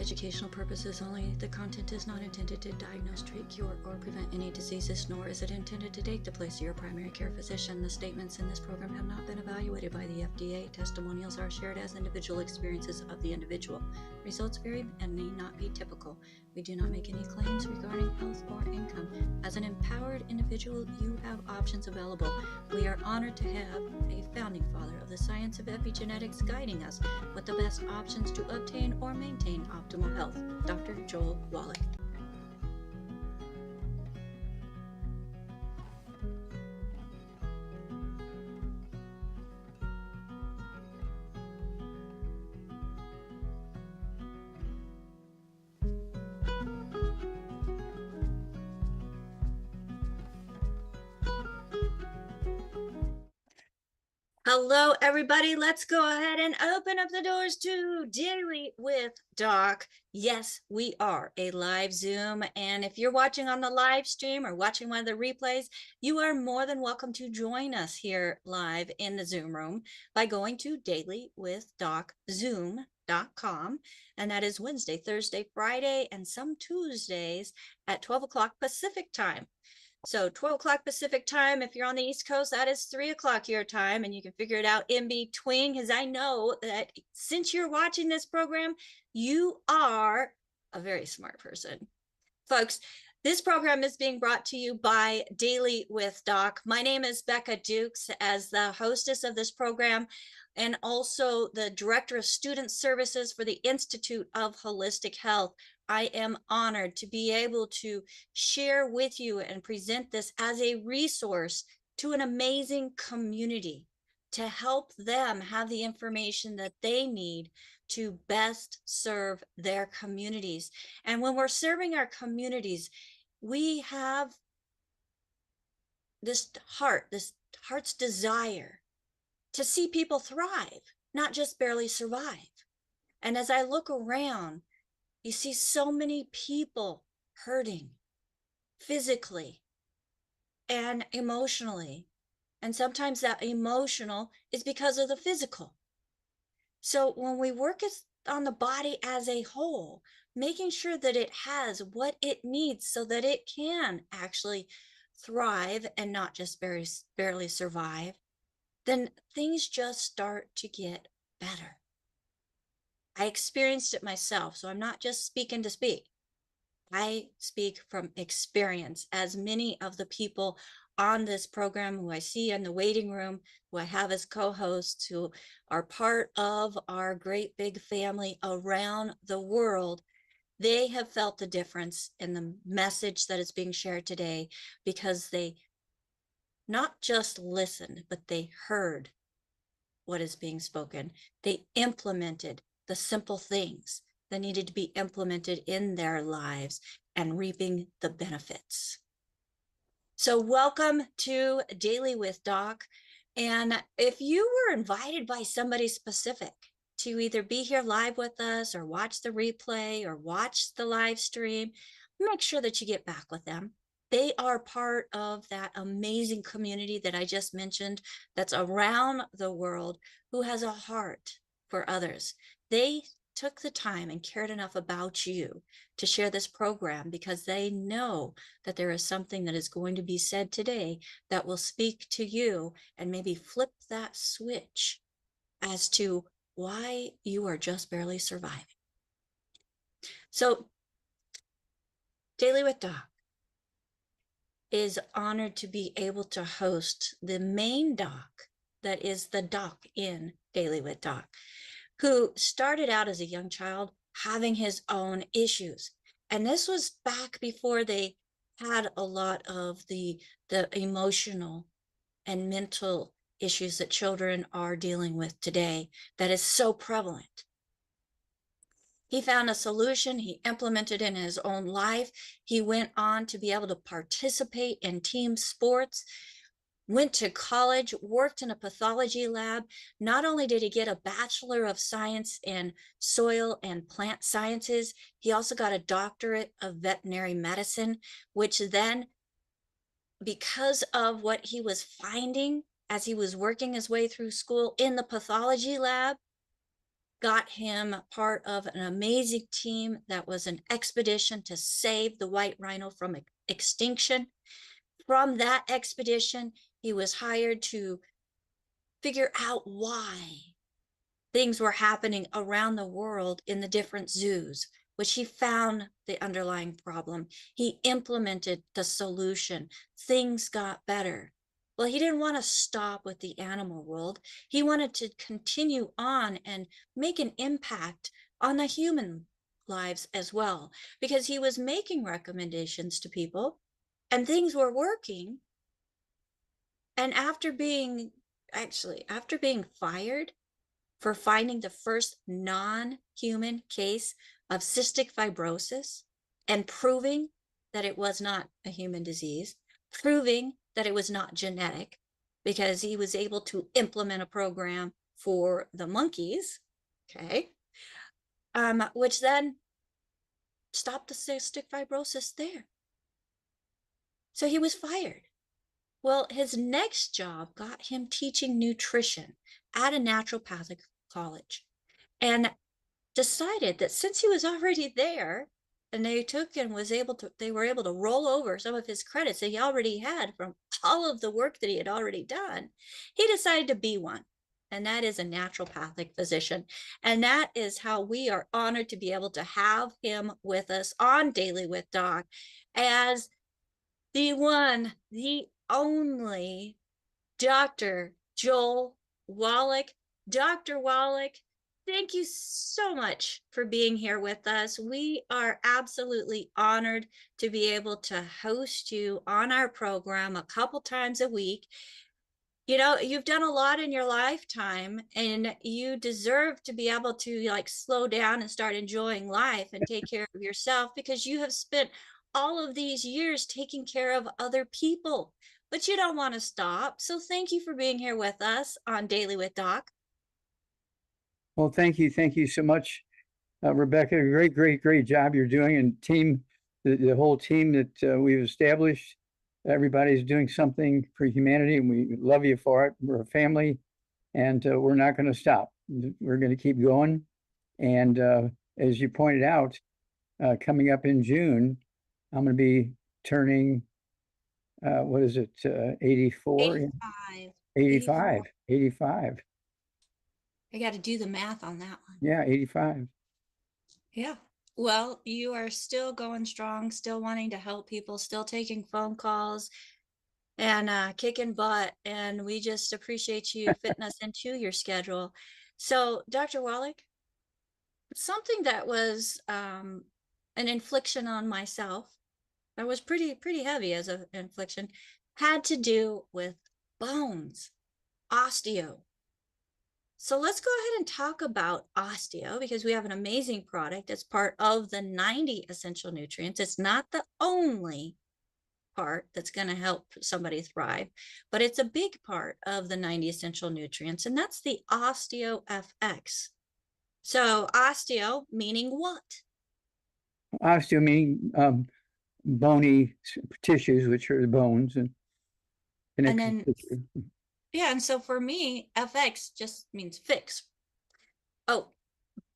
educational purposes only. The content is not intended to diagnose, treat, cure, or prevent any diseases, nor is it intended to take the place of your primary care physician. The statements in this program have not been evaluated by the FDA. Testimonials are shared as individual experiences of the individual. Results vary and may not be typical. We do not make any claims regarding health or income. As an empowered individual, you have options available. We are honored to have a founding father of the science of epigenetics guiding us with the best options to obtain or maintain optimal health, Dr. Joel Wallach. Hello, everybody. Let's go ahead and open up the doors to Daily with Doc. Yes, we are a live Zoom. And if you're watching on the live stream or watching one of the replays, you are more than welcome to join us here live in the Zoom room by going to dailywithDocZoom.com. And that is Wednesday, Thursday, Friday, and some Tuesdays at 12 o'clock Pacific time. So 12 o'clock Pacific time, if you're on the East Coast, that is 3 o'clock your time, and you can figure it out in between, because I know that since you're watching this program, you are a very smart person. Folks, this program is being brought to you by Daily with Doc. My name is Becca Dukes, as the hostess of this program, and also the Director of Student Services for the Institute of Holistic Health. I am honored to be able to share with you and present this as a resource to an amazing community to help them have the information that they need to best serve their communities. And when we're serving our communities, we have this heart's desire to see people thrive, not just barely survive. And as I look around, you see so many people hurting physically and emotionally. And sometimes that emotional is because of the physical. So when we work on the body as a whole, making sure that it has what it needs so that it can actually thrive and not just barely survive, then things just start to get better. I experienced it myself, so I'm not just speaking to speak. I speak from experience, as many of the people on this program who I see in the waiting room, who I have as co-hosts, who are part of our great big family around the world, they have felt the difference in the message that is being shared today, because they not just listened, but they heard what is being spoken. They implemented the simple things that needed to be implemented in their lives and reaping the benefits. So welcome to Daily with Doc. And if you were invited by somebody specific to either be here live with us or watch the replay or watch the live stream, make sure that you get back with them. They are part of that amazing community that I just mentioned that's around the world, who has a heart for others. They took the time and cared enough about you to share this program, because they know that there is something that is going to be said today that will speak to you and maybe flip that switch as to why you are just barely surviving. So Daily with Doc is honored to be able to host the main doc that is the doc in Daily with Doc, who started out as a young child having his own issues. And this was back before they had a lot of the emotional and mental issues that children are dealing with today that is so prevalent. He found a solution. He implemented in his own life. He went on to be able to participate in team sports, went to college, worked in a pathology lab. Not only did he get a Bachelor of Science in Soil and Plant Sciences, he also got a doctorate of veterinary medicine, which then, because of what he was finding as he was working his way through school in the pathology lab, got him part of an amazing team that was an expedition to save the white rhino from extinction. From that expedition, he was hired to figure out why things were happening around the world in the different zoos, which he found the underlying problem. He implemented the solution. Things got better. Well, he didn't want to stop with the animal world. He wanted to continue on and make an impact on the human lives as well, because he was making recommendations to people and things were working. And after being fired for finding the first non-human case of cystic fibrosis and proving that it was not a human disease, proving that it was not genetic, because he was able to implement a program for the monkeys, okay, which then stopped the cystic fibrosis there. So he was fired. Well, his next job got him teaching nutrition at a naturopathic college, and decided that since he was already there and they were able to roll over some of his credits that he already had from all of the work that he had already done, he decided to be one. And that is a naturopathic physician. And that is how we are honored to be able to have him with us on Daily with Doc as the one, the only Dr. Joel Wallach. Dr. Wallach, thank you so much for being here with us. We are absolutely honored to be able to host you on our program a couple times a week. You know, you've done a lot in your lifetime and you deserve to be able to like slow down and start enjoying life and take care of yourself, because you have spent all of these years taking care of other people, but you don't want to stop. So thank you for being here with us on Daily with Doc. Well, thank you. Thank you so much, Rebecca. Great job you're doing. And team, the whole team that we've established, everybody's doing something for humanity, and we love you for it. We're a family, and we're not going to stop. We're going to keep going. And as you pointed out, coming up in June, I'm going to be turning, what is it, 84? 85. 85. 85. I got to do the math on that one. Yeah, 85. Yeah. Well, you are still going strong, still wanting to help people, still taking phone calls and kicking butt. And we just appreciate you fitting us into your schedule. So, Dr. Wallach, something that was an infliction on myself, that was pretty heavy as an infliction, had to do with bones, osteo. So let's go ahead and talk about osteo, because we have an amazing product that's part of the 90 essential nutrients. It's not the only part that's going to help somebody thrive, but it's a big part of the 90 essential nutrients, and that's the Osteo FX. So osteo meaning what? Osteo meaning bony tissues, which are the bones and And then, yeah, and so for me, FX just means fix. Oh,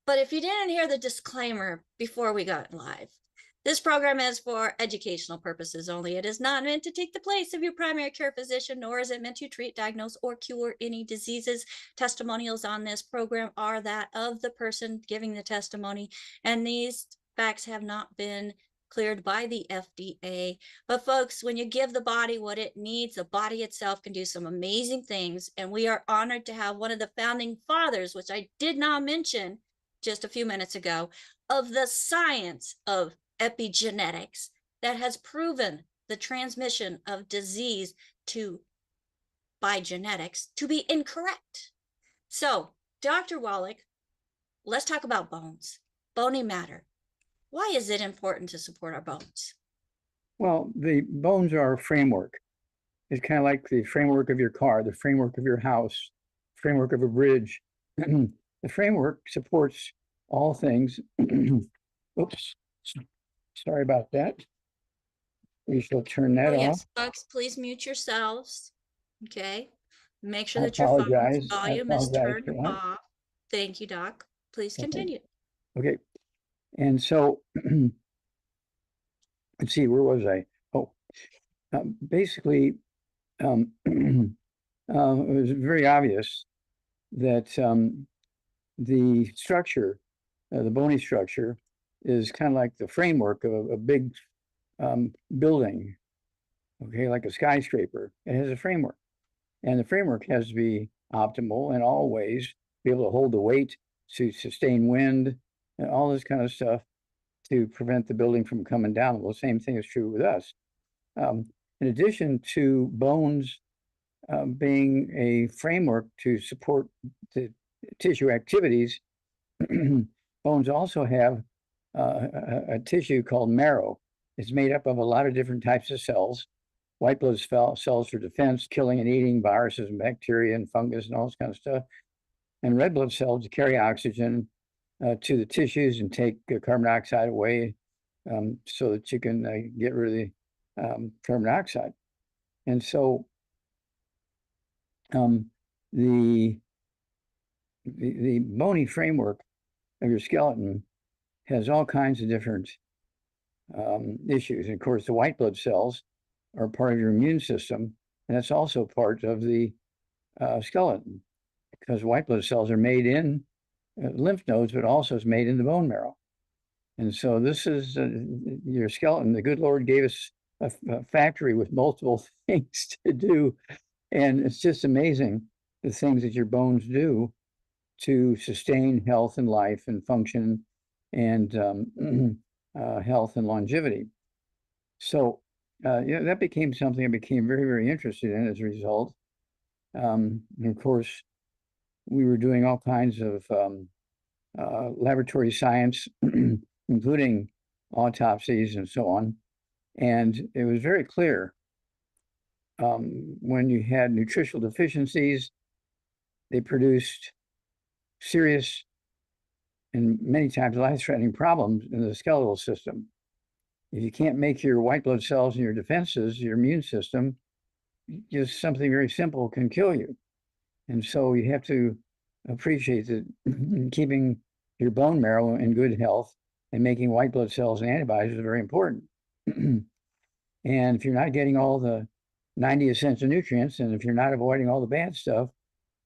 but if you didn't hear the disclaimer before we got live, this program is for educational purposes only. It is not meant to take the place of your primary care physician, nor is it meant to treat, diagnose, or cure any diseases. Testimonials on this program are that of the person giving the testimony, and these facts have not been cleared by the FDA. But folks, when you give the body what it needs, the body itself can do some amazing things. And we are honored to have one of the founding fathers, which I did not mention just a few minutes ago, of the science of epigenetics that has proven the transmission of disease by genetics to be incorrect. So, Dr. Wallach, let's talk about bones, bony matter. Why is it important to support our bones? Well, the bones are a framework. It's kind of like the framework of your car, the framework of your house, framework of a bridge. The framework supports all things. Oops, sorry about that. We shall turn that off. Yes, folks, please mute yourselves. Okay. Make sure I that your phone's apologize. volume is turned off. Thank you, Doc. Please continue. Okay. And so, let's see, where was I? Oh, basically, it was very obvious that the structure, the bony structure, is kind of like the framework of a big building, okay, like a skyscraper. It has a framework, and the framework has to be optimal in all ways, be able to hold the weight, to sustain wind, and all this kind of stuff to prevent the building from coming down. Well, the same thing is true with us. In addition to bones being a framework to support the tissue activities, bones also have a tissue called marrow. It's made up of a lot of different types of cells. White blood cells for defense, killing and eating viruses and bacteria and fungus and all this kind of stuff. And red blood cells to carry oxygen to the tissues and take carbon dioxide away so that you can get rid of the carbon dioxide. And so the bony framework of your skeleton has all kinds of different issues. And of course, the white blood cells are part of your immune system, and that's also part of the skeleton, because white blood cells are made in lymph nodes, but also is made in the bone marrow. And so this is your skeleton. The good Lord gave us a factory with multiple things to do, and it's just amazing the things that your bones do to sustain health and life and function and health and longevity. So that became something I became very, very interested in as a result. And of course, we were doing all kinds of laboratory science, including autopsies and so on. And it was very clear when you had nutritional deficiencies, they produced serious and many times life-threatening problems in the skeletal system. If you can't make your white blood cells and your defenses, your immune system, just something very simple can kill you. And so you have to appreciate that keeping your bone marrow in good health and making white blood cells and antibodies is very important. And if you're not getting all the 90 essential nutrients, and if you're not avoiding all the bad stuff,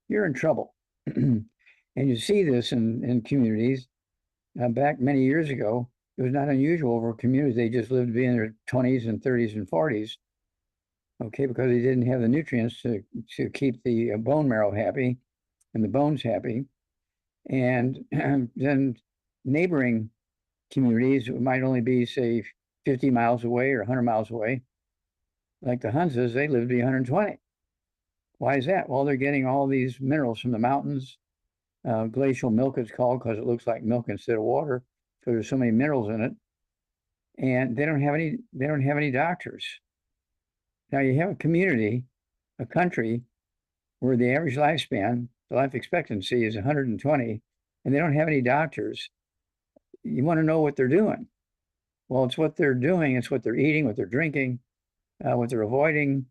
you're in trouble. And you see this in communities. Back many years ago, it was not unusual for communities, they just lived to be in their 20s and 30s and 40s, okay, because they didn't have the nutrients to keep the bone marrow happy and the bones happy. And then neighboring communities might only be, say, 50 miles away or 100 miles away. Like the Hunzas, they live to be 120. Why is that? Well, they're getting all these minerals from the mountains. Glacial milk it's called because it looks like milk instead of water, because there's so many minerals in it. And they don't have any doctors. Now you have a community, a country, where the average lifespan, the life expectancy is 120, and they don't have any doctors. You want to know what they're doing. Well, it's what they're doing, it's what they're eating, what they're drinking, what they're avoiding.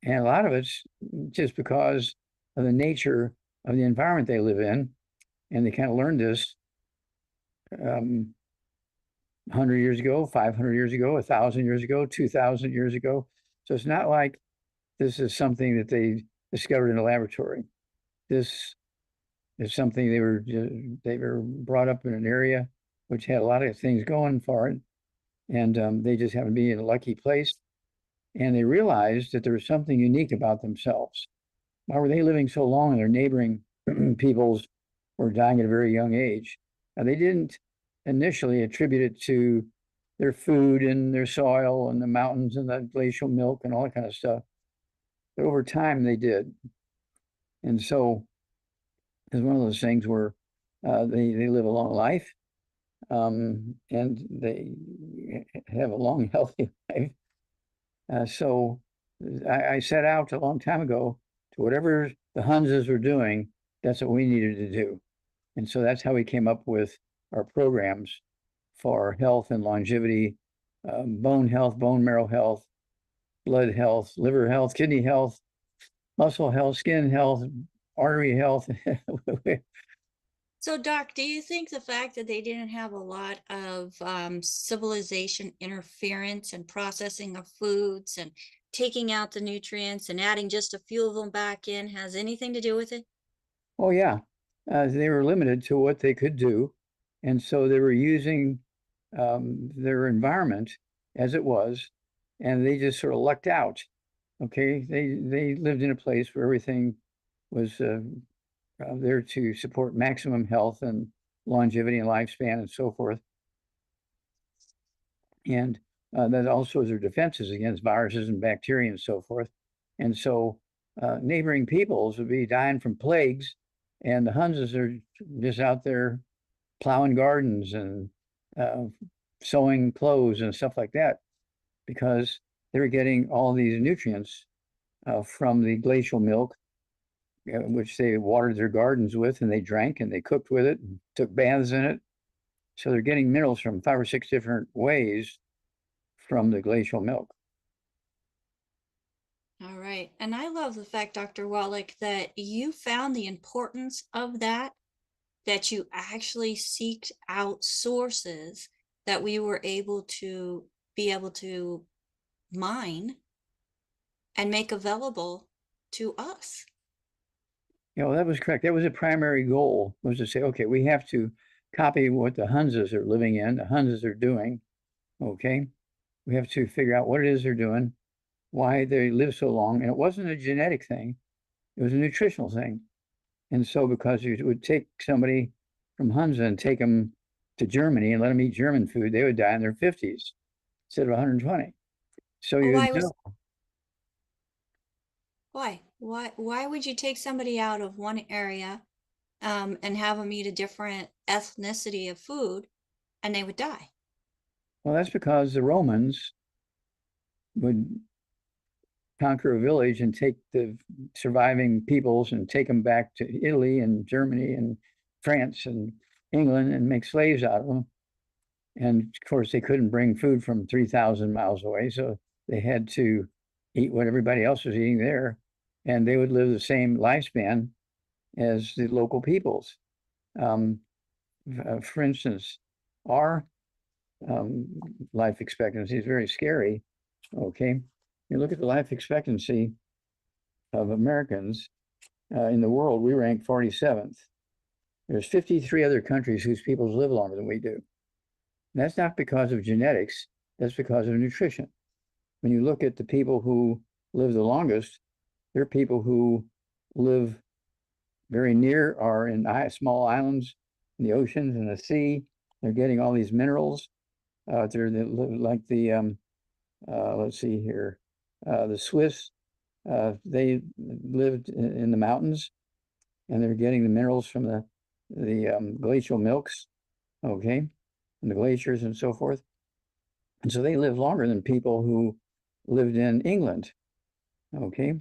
And a lot of it's just because of the nature of the environment they live in. And they kind of learned this 100 years ago, 500 years ago, 1,000 years ago, 2,000 years ago. So it's not like this is something that they discovered in a laboratory. This is something they were brought up in an area which had a lot of things going for it. And they just happened to be in a lucky place. And they realized that there was something unique about themselves. Why were they living so long and their neighboring peoples were dying at a very young age? Now, they didn't initially attribute it to their food and their soil and the mountains and the glacial milk and all that kind of stuff. But over time, they did. And so it's one of those things where they live a long life and they have a long, healthy life. So I set out a long time ago to whatever the Hunzas were doing, that's what we needed to do. And so that's how we came up with our programs for health and longevity, bone health, bone marrow health, blood health, liver health, kidney health, muscle health, skin health, artery health. So, Doc, do you think the fact that they didn't have a lot of civilization interference and processing of foods and taking out the nutrients and adding just a few of them back in has anything to do with it? Oh yeah, they were limited to what they could do, and so they were using their environment as it was, and they just sort of lucked out. Okay, they lived in a place where everything was there to support maximum health and longevity and lifespan and so forth, and that also is their defenses against viruses and bacteria and so forth. And so neighboring peoples would be dying from plagues, and the Hunses are just out there plowing gardens and uh, sewing clothes and stuff like that because they were getting all these nutrients from the glacial milk, which they watered their gardens with, and they drank and they cooked with it and took baths in it. So they're getting minerals from 5 or 6 different ways from the glacial milk. All right. And I love the fact, Dr. Wallach, that you found the importance of that, that you actually seeked out sources that we were able to be able to mine and make available to us. That was correct. That was a primary goal, was to say, okay, we have to copy what the Hunses are living in, the Hunses are doing. Okay. We have to figure out what it is they're doing, why they live so long. And it wasn't a genetic thing, it was a nutritional thing. And so, because you would take somebody from Hunza and take them to Germany and let them eat German food, they would die in their 50s instead of 120. So Well, you would why was know. why would you take somebody out of one area and have them eat a different ethnicity of food and they would die? Well, that's because the Romans would conquer a village and take the surviving peoples and take them back to Italy and Germany and France and England and make slaves out of them. And of course, they couldn't bring food from 3,000 miles away, so they had to eat what everybody else was eating there, and they would live the same lifespan as the local peoples. Um, for instance, our um, life expectancy is very scary. Okay, you look at the life expectancy of Americans in the world, we rank 47th. There's 53 other countries whose peoples live longer than we do. And that's not because of genetics, that's because of nutrition. When you look at the people who live the longest, they're people who live very near or in small islands in the oceans and the sea. They're getting all these minerals. They live like the let's see here, the Swiss. They lived in the mountains, and they're getting the minerals from the glacial milks, okay, and the glaciers and so forth. And so they live longer than people who lived in England, okay.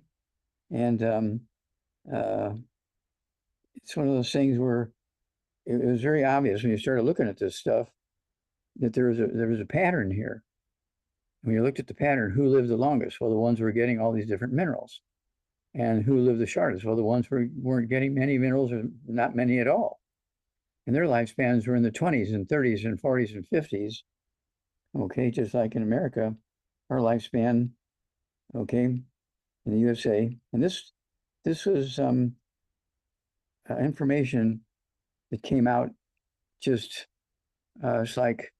And uh, it's one of those things where it was very obvious when you started looking at this stuff that there was a pattern here. When you looked at the pattern, who lived the longest? Well, the ones who were getting all these different minerals. And who lived the shortest? Well, the ones who weren't getting many minerals or not many at all. And their lifespans were in the 20s and 30s and 40s and 50s. Okay, just like in America, our lifespan, okay, in the USA. And this was information that came out just it's like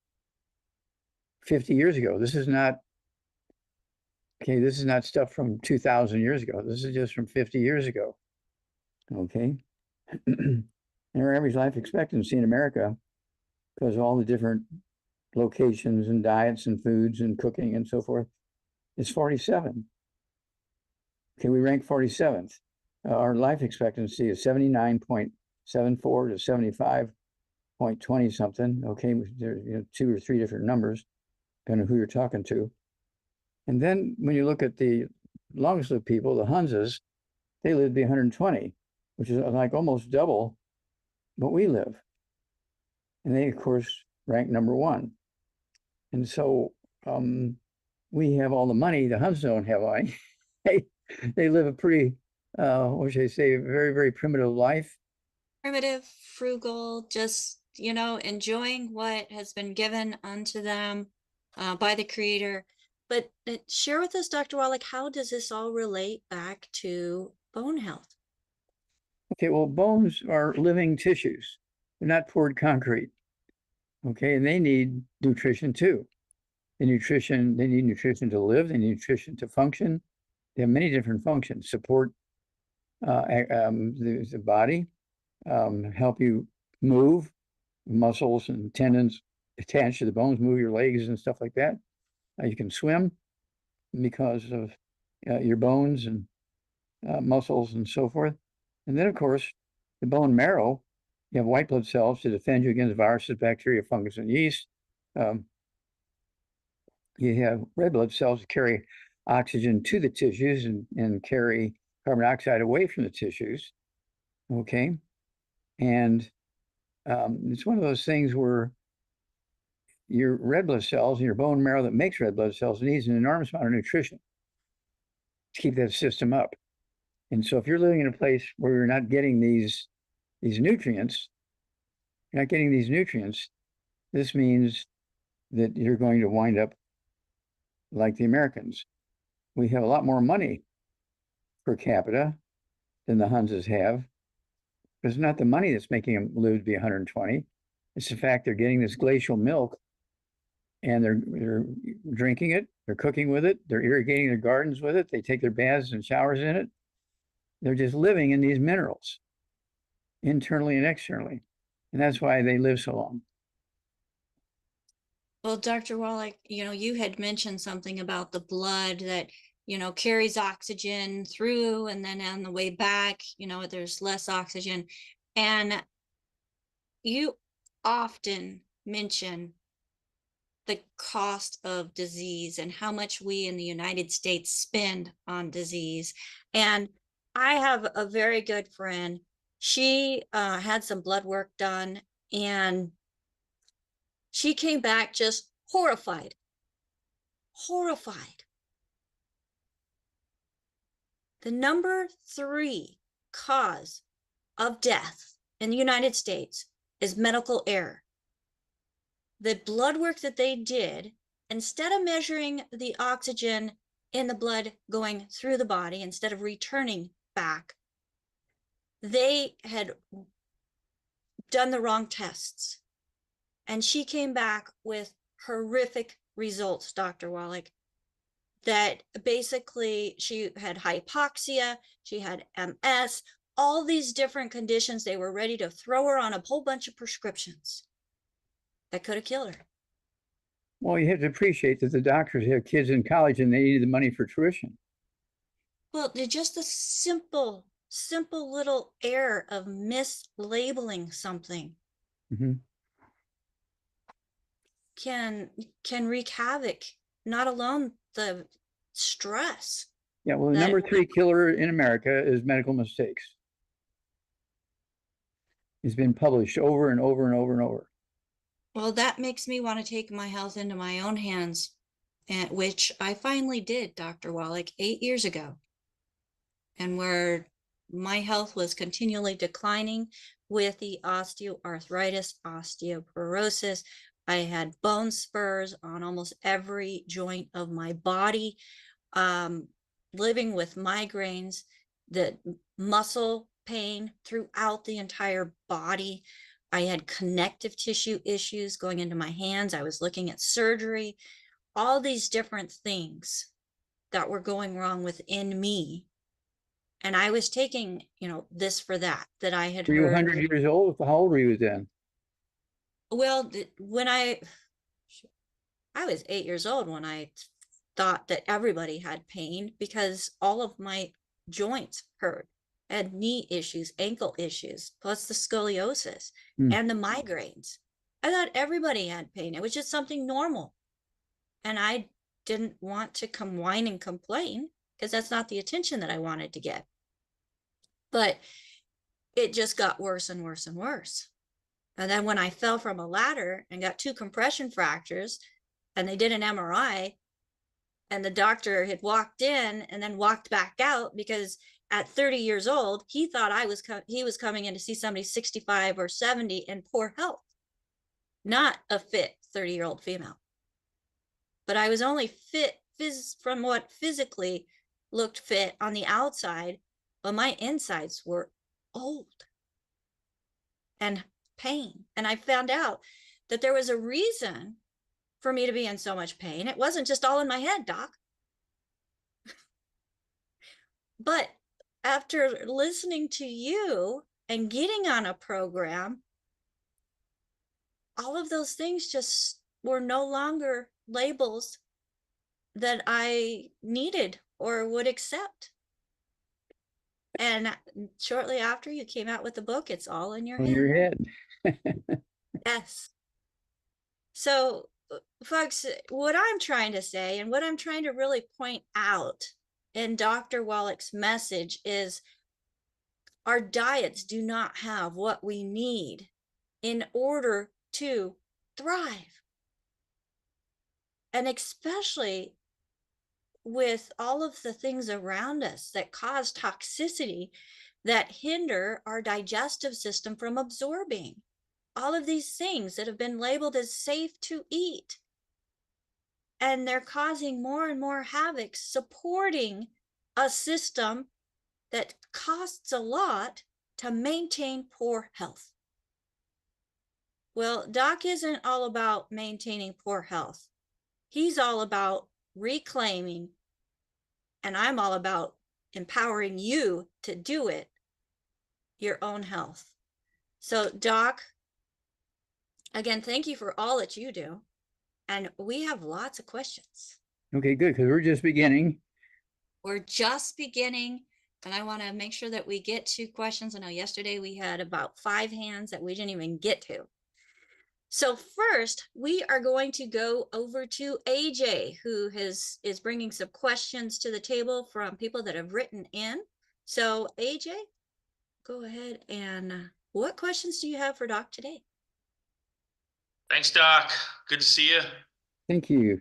50 years ago. This is not okay. This is not stuff from 2,000 years ago. This is just from 50 years ago. Okay, and our average life expectancy in America, because of all the different locations and diets and foods and cooking and so forth, is 47. Okay, we rank 47th. Our life expectancy is 79.74 to 75.20 something. Okay, there 2 or 3 different numbers, depending on who you're talking to. And then when you look at the longest lived people, the Hunzas, they live to be 120, which is like almost double what we live. And they, of course, rank number 1. And so we have all the money. The Huns don't have any. they live a pretty, what should I say, very, very primitive life. primitive, frugal, just, enjoying what has been given unto them by the Creator. But share with us, Dr. Wallach, how does this all relate back to bone health? Okay, well, bones are living tissues. They're not poured concrete. Okay, and they need nutrition too. They need nutrition to live, they need nutrition to function. They have many different functions, support the body, help you move, muscles and tendons attached to the bones, move your legs and stuff like that. You can swim because of your bones and muscles and so forth. And then, of course, the bone marrow, you have white blood cells to defend you against viruses, bacteria, fungus, and yeast. Um, you have red blood cells that carry oxygen to the tissues and carry carbon dioxide away from the tissues. Okay. And it's one of those things where your red blood cells and your bone marrow that makes red blood cells needs an enormous amount of nutrition to keep that system up. And so if you're living in a place where you're not getting these nutrients, this means that you're going to wind up like the Americans. We have a lot more money per capita than the Hunses have. It's not the money that's making them live to be 120. It's the fact they're getting this glacial milk and they're drinking it, they're cooking with it, they're irrigating their gardens with it, they take their baths and showers in it. They're just living in these minerals, internally and externally. And that's why they live so long. Well, Dr. Wallach, you had mentioned something about the blood that, carries oxygen through, and then on the way back, there's less oxygen. And you often mention the cost of disease and how much we in the United States spend on disease. And I have a very good friend. She had some blood work done, and she came back just horrified. The number 3 cause of death in the United States is medical error. The blood work that they did, instead of measuring the oxygen in the blood going through the body, instead of returning back, they had done the wrong tests. And she came back with horrific results, Dr. Wallach, that basically she had hypoxia, she had MS, all these different conditions. They were ready to throw her on a whole bunch of prescriptions that could have killed her. Well, you have to appreciate that the doctors have kids in college and they needed the money for tuition. Well, just a simple little error of mislabeling something Mm-hmm. can wreak havoc, not alone the stress. Yeah, well, the number 3 killer in America is medical mistakes. It's been published over and over and over and over. Well, that makes me want to take my health into my own hands, which I finally did, Dr. Wallach, 8 years ago, and where my health was continually declining with the osteoarthritis, osteoporosis. I had bone spurs on almost every joint of my body, living with migraines, the muscle pain throughout the entire body. I had connective tissue issues going into my hands. I was looking at surgery, all these different things that were going wrong within me. And I was taking, this for that I had Were you heard. 100 years old? How old were you then? Well, when I was 8 years old when I thought that everybody had pain, because all of my joints hurt. I had knee issues, ankle issues, plus the scoliosis and the migraines. I thought everybody had pain. It was just something normal. And I didn't want to come whine and complain, because that's not the attention that I wanted to get. But it just got worse and worse and worse. And then when I fell from a ladder and got 2 compression fractures, and they did an MRI, and the doctor had walked in and then walked back out because at 30 years old, he thought he was coming in to see somebody 65 or 70 in poor health, not a fit 30-year-old female. But I was only fit from what physically looked fit on the outside, but my insides were old and pain. And I found out that there was a reason for me to be in so much pain. It wasn't just all in my head, doc. But after listening to you and getting on a program, all of those things just were no longer labels that I needed or would accept. And shortly after you came out with the book, It's All in Your On Head. your head. Yes. So, folks, what I'm trying to say and what I'm trying to really point out in Dr. Wallach's message is our diets do not have what we need in order to thrive. And especially with all of the things around us that cause toxicity that hinder our digestive system from absorbing all of these things that have been labeled as safe to eat. And they're causing more and more havoc, supporting a system that costs a lot to maintain poor health. Well, Doc isn't all about maintaining poor health. He's all about reclaiming, and I'm all about empowering you to do it, your own health. So, Doc, again, thank you for all that you do. And we have lots of questions. Okay, good, because we're just beginning. We're just beginning, and I want to make sure that we get to questions. I know yesterday we had about 5 hands that we didn't even get to. So first, we are going to go over to AJ, who is bringing some questions to the table from people that have written in. So AJ, go ahead, and what questions do you have for Doc today? Thanks, Doc. Good to see you. Thank you.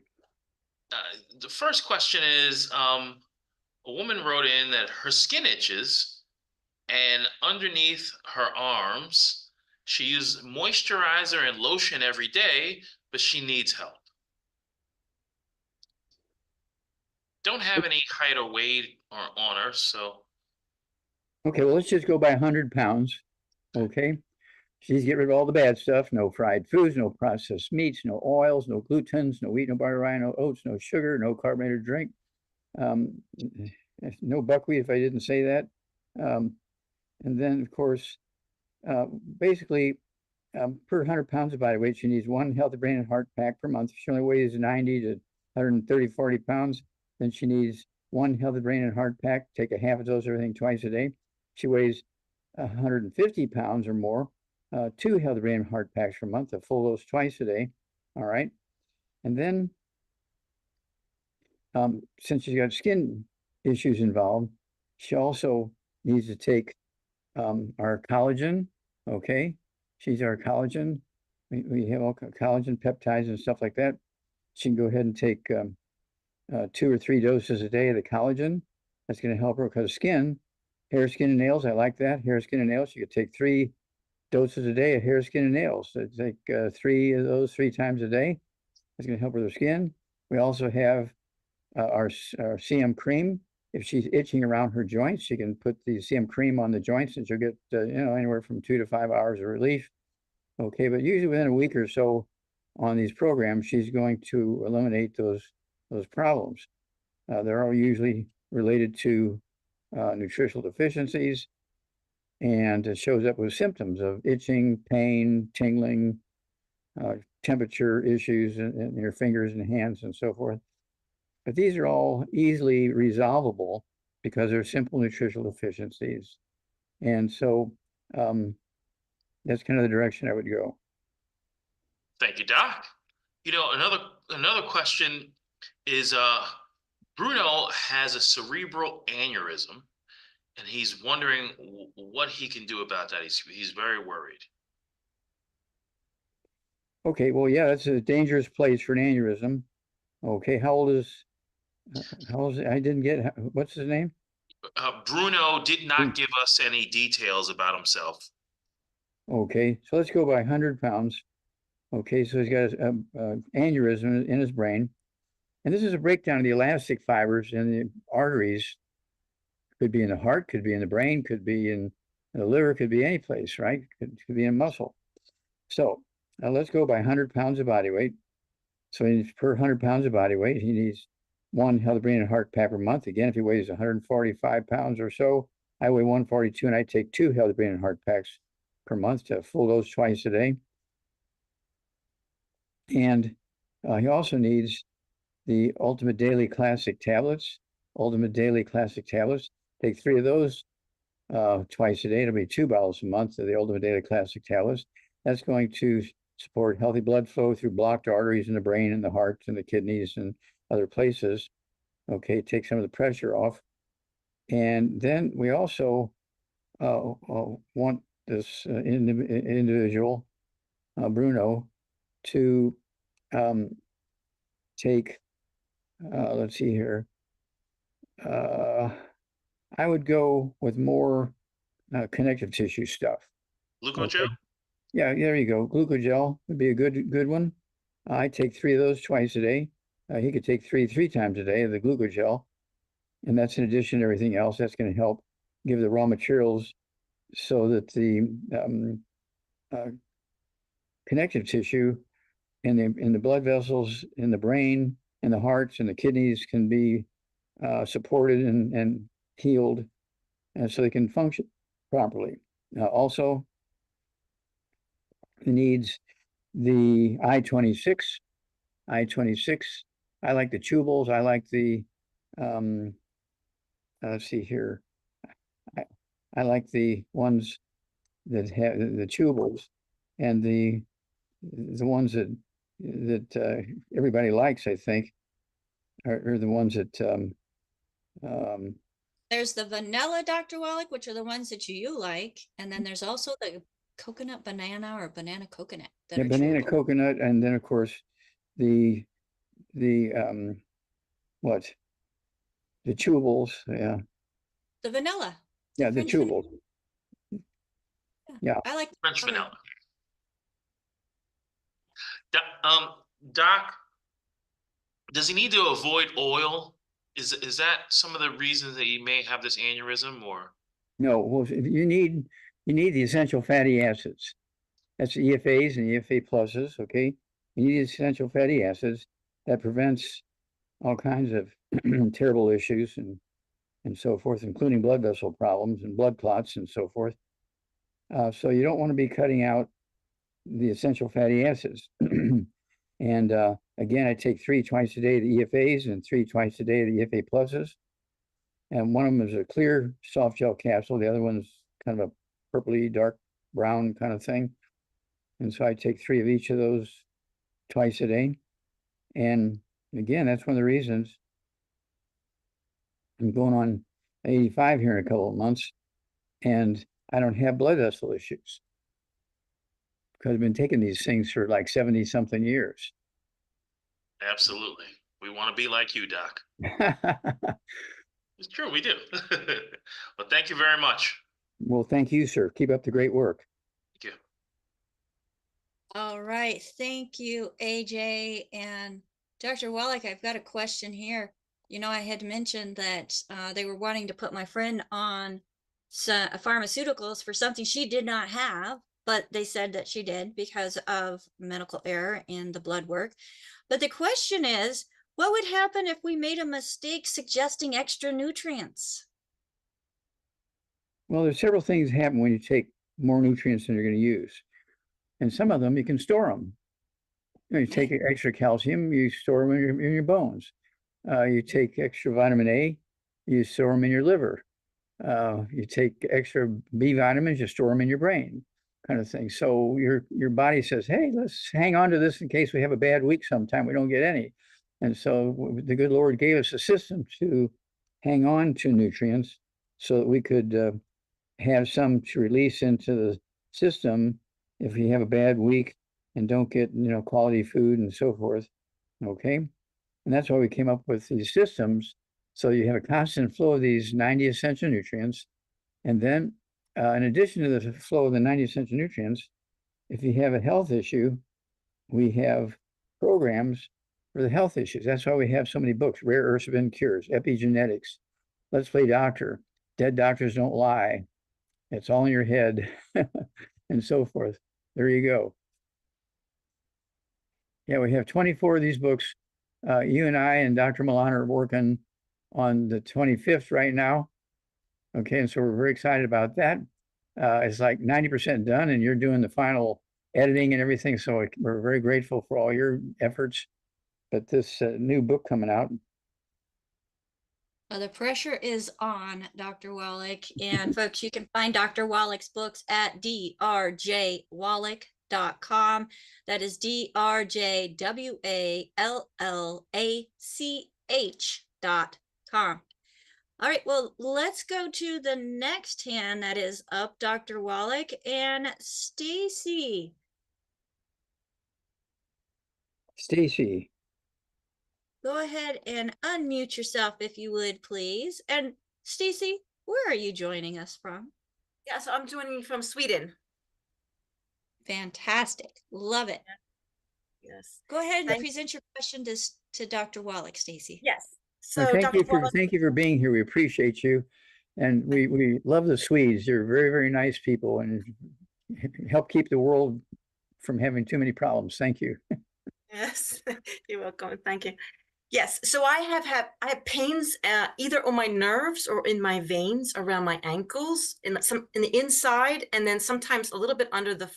The first question is, a woman wrote in that her skin itches, and underneath her arms, she uses moisturizer and lotion every day, but she needs help. Don't have any height or weight on her, so. Okay, well, let's just go by 100 pounds. Okay. She's get rid of all the bad stuff. No fried foods, no processed meats, no oils, no glutens, no wheat, no butter, rye, no oats, no sugar, no carbonated drink. No buckwheat, if I didn't say that. And then, of course, basically, per 100 pounds of body weight, she needs 1 healthy brain and heart pack per month. If she only weighs 90 to 130, 40 pounds, then she needs 1 healthy brain and heart pack. Take a half a dose of everything twice a day. She weighs 150 pounds or more, 2 healthy brain and heart packs per month, a full dose twice a day. All right. And then, since she's got skin issues involved, she also needs to take our collagen. Okay. She's our collagen. We have all collagen peptides and stuff like that. She can go ahead and take 2 or 3 doses a day of the collagen. That's going to help her because skin, hair, skin, and nails. I like that. Hair, skin, and nails. She could take 3 doses a day of hair, skin, and nails. So take 3 of those 3 times a day. That's going to help with her skin. We also have our CM cream. If she's itching around her joints, she can put the CM cream on the joints and she'll get, anywhere from 2 to 5 hours of relief. Okay, but usually within a week or so on these programs, she's going to eliminate those problems. They're all usually related to nutritional deficiencies, and it shows up with symptoms of itching, pain, tingling, temperature issues in your fingers and hands and so forth. But these are all easily resolvable because they're simple nutritional deficiencies. And so that's kind of the direction I would go. Thank you, Doc. Another question is, Bruno has a cerebral aneurysm, and he's wondering what he can do about that. He's very worried. Okay, well, yeah, that's a dangerous place for an aneurysm. Okay, how old is I didn't get, what's his name? Bruno did not give us any details about himself. Okay, so let's go by 100 pounds. Okay, so he's got a aneurysm in his brain. And this is a breakdown of the elastic fibers in the arteries. Could be in the heart, could be in the brain, could be in the liver, could be any place, right? Could be in muscle. So let's go by 100 pounds of body weight. So he needs, per 100 pounds of body weight, he needs 1 healthy brain and heart pack per month. Again, if he weighs 145 pounds or so, I weigh 142, and I take 2 healthy brain and heart packs per month to full dose twice a day. And he also needs the Ultimate Daily Classic tablets. Ultimate Daily Classic tablets. Take 3 of those twice a day. It'll be 2 bottles a month of the Ultimate Daily Classic tablets. That's going to support healthy blood flow through blocked arteries in the brain and the heart and the kidneys and other places. Okay, take some of the pressure off. And then we also want this individual, Bruno, to take, let's see here, I would go with more connective tissue stuff. Glucogel? Okay. Yeah, there you go. Glucogel would be a good one. I take 3 of those twice a day. He could take three times a day of the glucogel. And that's in addition to everything else. That's going to help give the raw materials so that the connective tissue in the blood vessels, in the brain, and the hearts and the kidneys can be supported and healed, and so they can function properly. Also, it needs the I-26. I-26. I like the chewables. I like the, let's see here. I like the ones that have the chewables, and the ones that everybody likes, I think, are the ones that There's the vanilla Dr. Wallach, which are the ones that you like. And then there's also the coconut banana or banana coconut that yeah, are banana chewable. coconut, and then of course the what? The chewables, yeah. The vanilla. Yeah, the French vanilla. chewables. Yeah. I like French color. vanilla. Doc, does he need to avoid oil? Is that some of the reasons that he may have this aneurysm, or? No, well, you need the essential fatty acids. That's the EFAs and EFA pluses, okay? You need essential fatty acids that prevents all kinds of terrible issues and so forth, including blood vessel problems and blood clots and so forth. So you don't want to be cutting out the essential fatty acids. And again, I take 3 twice a day of the EFAs and 3 twice a day of the EFA pluses. And one of them is a clear soft gel capsule. The other one's kind of a purpley, dark brown kind of thing. And so I take 3 of each of those twice a day. And again, that's one of the reasons I'm going on 85 here in a couple of months, and I don't have blood vessel issues because I've been taking these things for like 70 something years. Absolutely. We want to be like you, Doc. It's true, we do. Well, thank you very much. Well, thank you, sir. Keep up the great work. Thank you. All right. Thank you, AJ. And Dr. Wallach, I've got a question here. You know, I had mentioned that they were wanting to put my friend on some pharmaceuticals for something she did not have, but they said that she did because of medical error in the blood work. But the question is, what would happen if we made a mistake suggesting extra nutrients? Well, there's several things happen when you take more nutrients than you're going to use. And some of them, you can store them. You take extra calcium, you store them in your bones. You take extra vitamin A, you store them in your liver. You take extra B vitamins, you store them in your brain, kind of thing. So your body says, hey, let's hang on to this in case we have a bad week sometime, we don't get any. And so the good Lord gave us a system to hang on to nutrients so that we could have some to release into the system if we have a bad week and don't get, quality food and so forth. Okay. And that's why we came up with these systems So you have a constant flow of these 90 essential nutrients. And then in addition to the flow of the 90 essential nutrients, if you have a health issue, we have programs for the health issues. That's why we have so many books: Rare Earths Have Been Cures, Epigenetics, Let's Play Doctor, Dead Doctors Don't Lie, It's All in Your Head, and so forth. There you go. Yeah, we have 24 of these books. You and I and Dr. Milan are working on the 25th right now. Okay, and so we're very excited about that. It's like 90% done, and you're doing the final editing and everything. So we're very grateful for all your efforts. But this new book coming out. The pressure is on, Dr. Wallach. And folks, you can find Dr. Wallach's books at drjwallach.com. That is drjwallach.com. All right, well, let's go to the next hand that is up, Dr. Wallach, and Stacy. Stacy. Go ahead and unmute yourself if you would, please. And Stacy, where are you joining us from? Yeah, so I'm joining from Sweden. Fantastic. Love it. Yes. Go ahead and present your question to Dr. Wallach, Stacy. Yes. So So thank you for being here. We appreciate you. And we love the Swedes. You're very, very nice people and help keep the world from having too many problems. Thank you. Yes, you're welcome. Thank you. Yes, so I have pains either on my nerves or in my veins around my ankles, in the inside, and then sometimes a little bit under the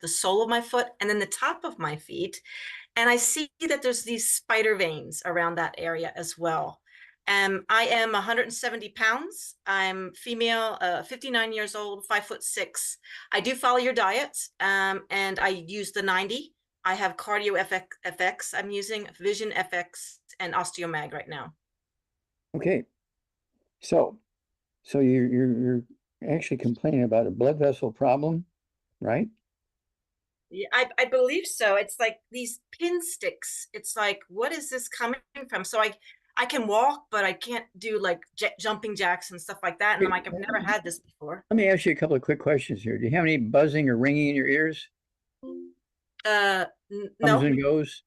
sole of my foot, and then the top of my feet. And I see that there's these spider veins around that area as well. I am 170 pounds. I'm female, 59 years old, 5'6". I do follow your diet, and I use the 90. I have Cardio FX. I'm using Vision FX and Osteomag right now. Okay. So you're actually complaining about a blood vessel problem, right? Yeah, I believe so. It's like these pin sticks. It's like, what is this coming from? So I can walk, but I can't do like jumping jacks and stuff like that. And I'm like, I've never had this before. Let me ask you a couple of quick questions here. Do you have any buzzing or ringing in your ears? No. Comes and goes?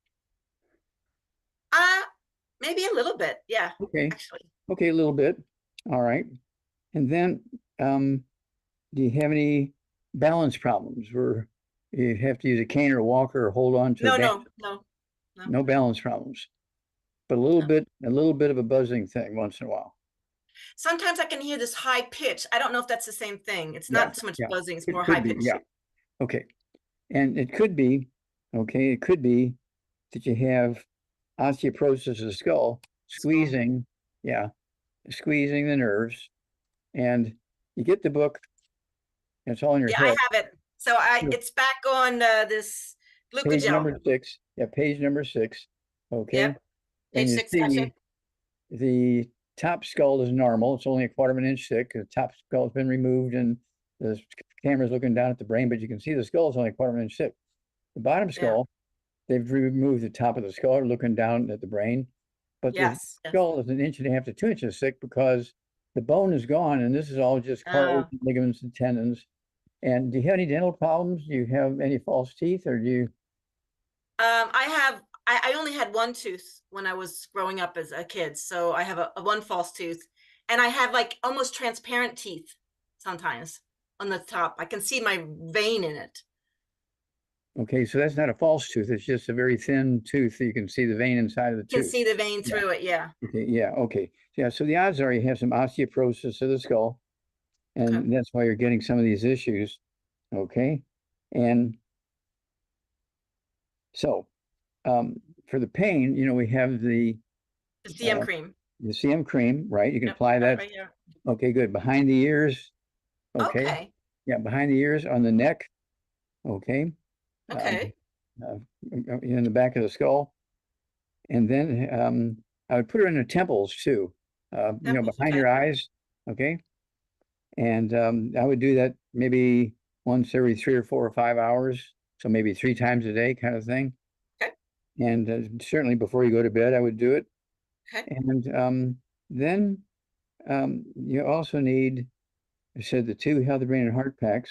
Maybe a little bit. Yeah. Okay. Actually. Okay, a little bit. All right. And then do you have any balance problems where you have to use a cane or a walker or hold on to no balance problems, but a little bit of a buzzing thing once in a while. Sometimes I can hear this high pitch. I don't know if that's the same thing. It's not so much buzzing, it's more high pitch. Yeah. Okay. And it could be, it could be that you have osteoporosis of the skull, squeezing the nerves. And you get the book, and it's all in your head. I have it. So it's back on this glucogel. Page number 6. Yeah, page number 6. Okay. Yep. Page 6. See the top skull is normal. It's only a 1/4 of an inch thick. The top skull has been removed, and the camera's looking down at the brain, but you can see the skull is only a 1/4 of an inch thick. The bottom skull, they've removed the top of the skull, looking down at the brain, but the skull is 1.5 inches to 2 inches thick because the bone is gone, and this is all just cartilage, ligaments, and tendons. And do you have any dental problems? Do you have any false teeth, or do you? I only had one tooth when I was growing up as a kid, so I have a one false tooth, and I have like almost transparent teeth sometimes on the top. I can see my vein in it. Okay, so that's not a false tooth. It's just a very thin tooth. You can see the vein inside of the tooth. You can see the vein through it, yeah. Okay, yeah, okay. Yeah, so the odds are you have some osteoporosis of the skull, and that's why you're getting some of these issues. Okay, and so for the pain, we have the CM cream. The CM cream, right? You can apply that. Right here. Okay, good. Behind the ears. Okay. Yeah, behind the ears, on the neck. Okay. Okay. In the back of the skull, and then I would put her in the temples too. Behind your eyes. Okay. And I would do that maybe once every 3 or 4 or 5 hours, so maybe 3 times a day, kind of thing. Okay. And certainly before you go to bed, I would do it. Okay. And Then you also need, I said, the 2 healthy brain and heart packs,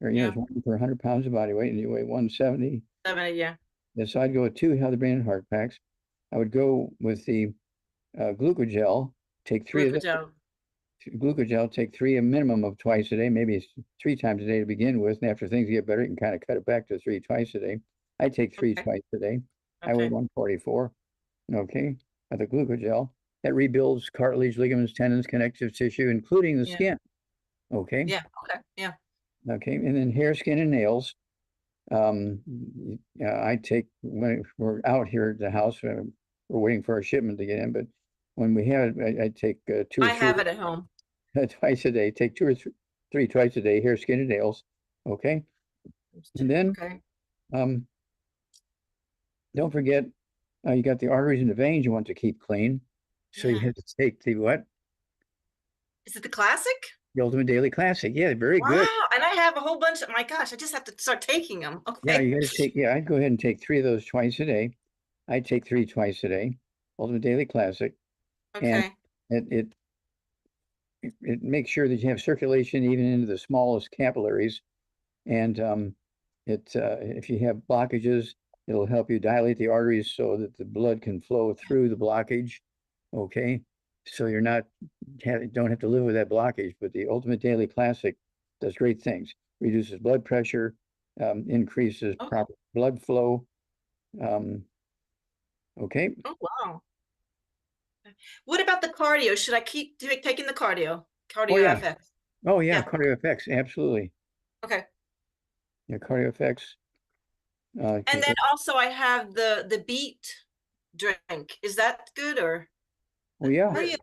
or, Yeah. it's 1 per 100 pounds of body weight, and you weigh 170. 70, yeah. Yes, so I'd go with 2 healthy brain and heart packs. I would go with the glucogel, take 3 of those. Glucogel. Glucogel, take 3 a minimum of twice a day, maybe it's 3 times a day to begin with, and after things get better, you can kind of cut it back to 3 twice a day. I take 3 Okay. twice a day. I weigh Okay. 144. Okay, of the glucogel that rebuilds cartilage, ligaments, tendons, connective tissue, including the Yeah. skin. Okay. Yeah. Okay. Yeah. Okay, and then hair, skin, and nails. I take when we're out here at the house. We're waiting for our shipment to get in, but when we have it, I take 2 or I 3 have it at home. twice a day. Take 2 or 3 twice a day. Hair, skin, and nails. Okay, and then Okay. don't forget you got the arteries and the veins you want to keep clean. So you Yeah. have to take the what? Is it the classic? The Ultimate Daily Classic. Yeah, very good. Wow. And I have a whole bunch. My gosh, I just have to start taking them. Yeah, Okay. you got to take. Yeah, I'd go ahead and take 3 of those twice a day. I take 3 twice a day. Ultimate Daily Classic, and Okay. it makes sure that you have circulation even into the smallest capillaries. And if you have blockages, it'll help you dilate the arteries so that the blood can flow through the blockage. Okay, so you're not don't have to live with that blockage. But the Ultimate Daily Classic does great things. Reduces blood pressure, increases Oh, proper blood flow. Okay. oh, wow. What about the cardio? Should I keep taking the cardio? Oh Cardio yeah. FX. Oh yeah. Yeah. Cardio effects. Absolutely. Okay. Yeah. Cardio effects. And then also I have the beet drink. Is that good or Oh yeah. how do you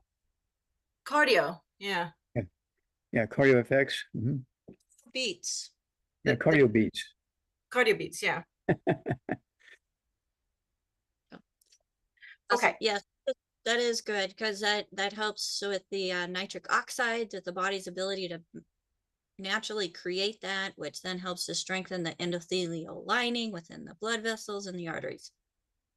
cardio? Yeah. Yeah. Cardio effects. Beets. Yeah. The Cardio beats. cardio beats, yeah. That's- Okay. Yes, that is good because that helps with the nitric oxide, with the body's ability to naturally create that, which then helps to strengthen the endothelial lining within the blood vessels and the arteries.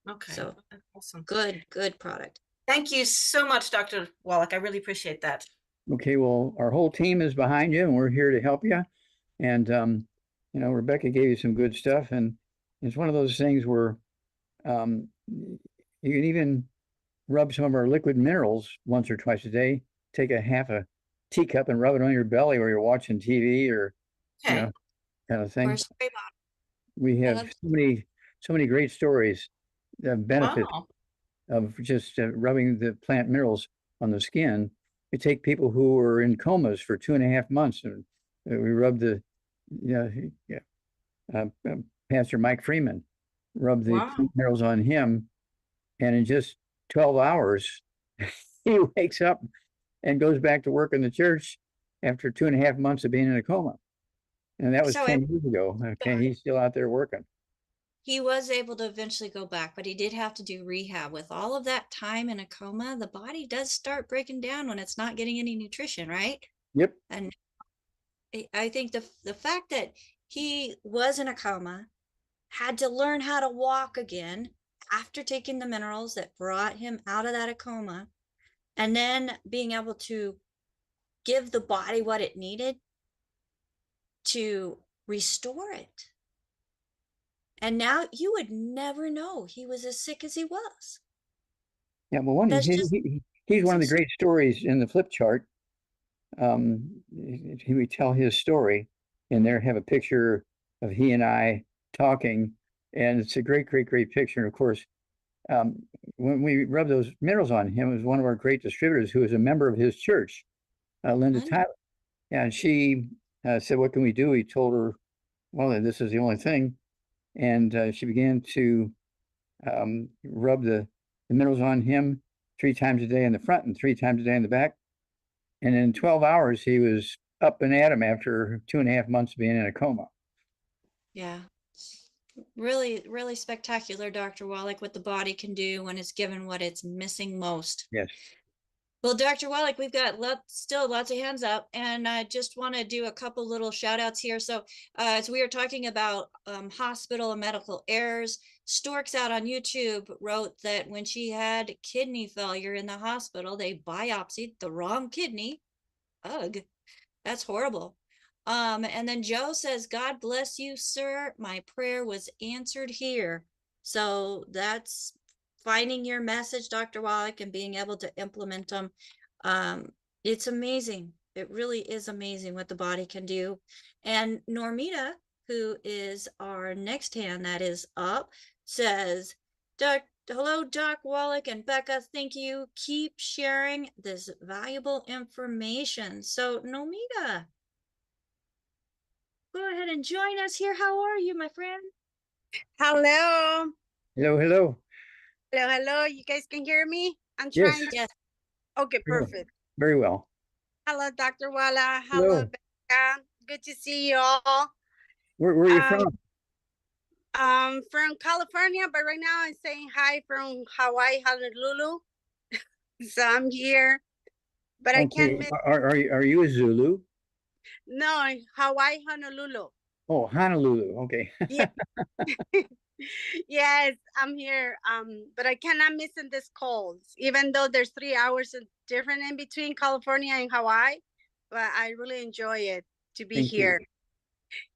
Okay. So Awesome. good product. Thank you so much, Dr. Wallach. I really appreciate that. Okay. Well, our whole team is behind you, and we're here to help you. And Rebecca gave you some good stuff, and it's one of those things where you can even rub some of our liquid minerals once or twice a day. Take a half a teacup and rub it on your belly while you're watching TV or Okay. kind of thing. Or spray bottle. We have so many great stories, benefits Wow. of just rubbing the plant minerals on the skin. We take people who were in comas for 2.5 months, and we rub the Pastor Mike Freeman, rub the Wow. plant minerals on him, and in just 12 hours, he wakes up and goes back to work in the church after 2.5 months of being in a coma. And that was So 10 years ago. Okay, he's still out there working. he was able to eventually go back, but he did have to do rehab. With all of that time in a coma, the body does start breaking down when it's not getting any nutrition, right? Yep. And I think the fact that he was in a coma, had to learn how to walk again after taking the minerals that brought him out of that coma, and then being able to give the body what it needed to restore it. And now you would never know he was as sick as he was. Yeah, well, That's just he's one of the great stories in the flip chart. He would tell his story, and there have a picture of he and I talking, and it's a great picture. And of course, when we rubbed those minerals on him, it was one of our great distributors who was a member of his church, Linda Tyler. And she said, "What can we do?" We told her, "Well, this is the only thing." And she began to rub the minerals on him 3 times a day in the front and 3 times a day in the back. And in 12 hours, he was up and at him after 2.5 months of being in a coma. Yeah. Really spectacular, Dr. Wallach, what the body can do when it's given what it's missing most. Yes. Well, Dr. Wallach, we've got still lots of hands up, and I just want to do a couple little shout outs here. So as we are talking about hospital and medical errors, Storks out on YouTube wrote that when she had kidney failure in the hospital, they biopsied the wrong kidney. Ugh, that's horrible. And then Joe says, God bless you, sir. My prayer was answered here. So that's finding your message, Dr. Wallach, and being able to implement them. It's amazing. It really is amazing what the body can do. And Normita, who is our next hand that is up, says, hello, Doc Wallach and Becca. Thank you. Keep sharing this valuable information. So, Normita, go ahead and join us here. How are you, my friend? Hello. Hello, hello. Hello, hello. You guys can hear me? I'm Yes. trying to. Yes. Okay, Very well. perfect. Very well. Hello, Dr. Walla. Hello. Hello, Becca. Good to see you all. Where are you from? From California, but right now I'm saying hi from Hawaii, Honolulu. So I'm here, but I can't Okay. miss. Are you a Zulu? No, Hawaii, Honolulu. Oh, Honolulu. Okay. Yeah. Yes, I'm here. But I cannot miss in this calls, even though there's 3 hours of different in between California and Hawaii. But I really enjoy it to be Thank you. here.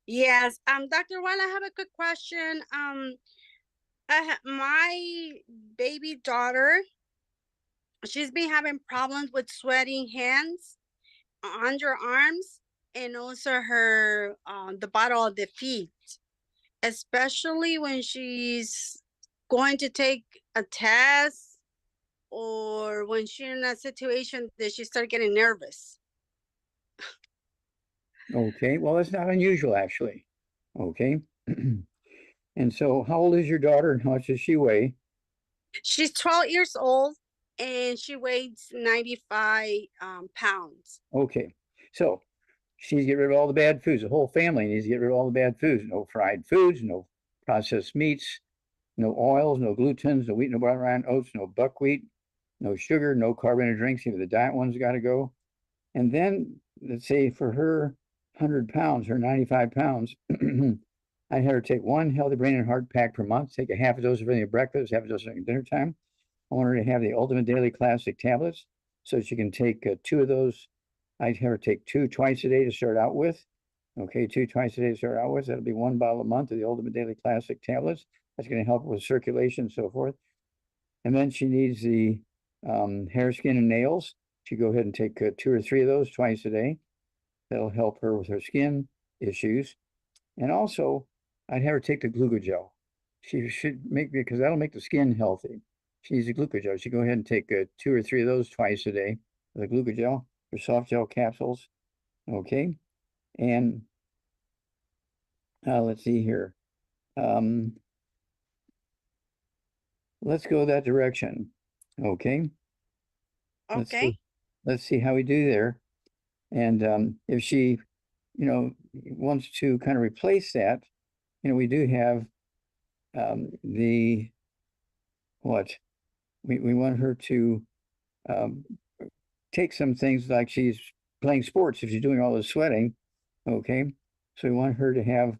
Yes. Dr. Juan, I have a quick question. My baby daughter, she's been having problems with sweating hands, underarms, and also her the bottom of the feet, especially when she's going to take a test or when she's in a situation that she start getting nervous. Okay. Well, that's not unusual, actually. Okay. And so, how old is your daughter and how much does she weigh? She's 12 years old and she weighs 95 pounds. Okay. So, she needs to get rid of all the bad foods. The whole family needs to get rid of all the bad foods. No fried foods, no processed meats, no oils, no glutens, no wheat, no brown oats, no buckwheat, no sugar, no carbonated drinks. Even the diet ones got to go. And then, let's say for her 100 pounds, her 95 pounds, I'd have her take one healthy brain and heart pack per month, take a half a dose of everything at breakfast, half a dose at dinner time. I want her to have the Ultimate Daily Classic tablets so she can take 2 of those. I'd have her take 2 twice a day to start out with. Okay, 2 twice a day to start out with. That'll be 1 bottle a month of the Ultimate Daily Classic tablets. That's going to help with circulation and so forth. And then she needs the hair, skin, and nails. She go ahead and take 2 or 3 of those twice a day. That'll help her with her skin issues. And also, I'd have her take the glucogel. She should because that'll make the skin healthy. She needs a glucogel. She go ahead and take 2 or 3 of those twice a day. The glucogel or soft gel capsules. Okay. And let's see here. Let's go that direction. Okay. Okay. Let's see how we do there. And if she, wants to kind of replace that, we do have we want her to take some things like she's playing sports if she's doing all the sweating. Okay. So we want her to have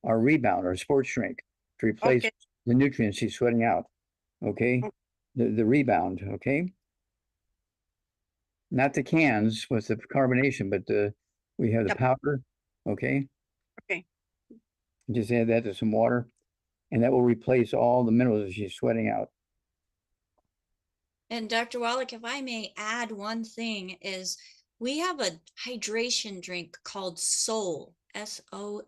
our rebound or sports drink to replace the nutrients she's sweating out. Okay. The rebound. Okay. Not the cans with the carbonation, but we have the powder. Okay. Okay. Just add that to some water, and that will replace all the minerals that she's sweating out. And Dr. Wallach, if I may add one thing, is we have a hydration drink called Soul, Soul,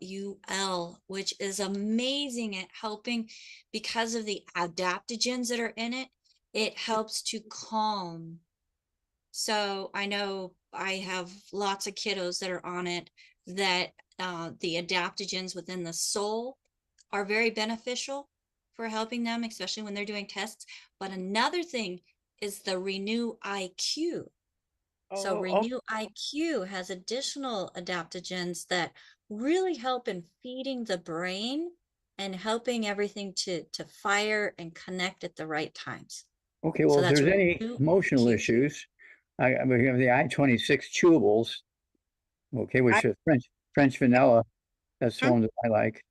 which is amazing at helping because of the adaptogens that are in it. It helps to calm. So I know I have lots of kiddos that are on it, that the adaptogens within the Soul are very beneficial for helping them, especially when they're doing tests. But another thing is the Renew IQ. So Renew IQ has additional adaptogens that really help in feeding the brain and helping everything to fire and connect at the right times. Okay, well, So if there's any Renew emotional IQ. issues, we have the I-26 chewables, okay, which are French vanilla. That's the one that I like.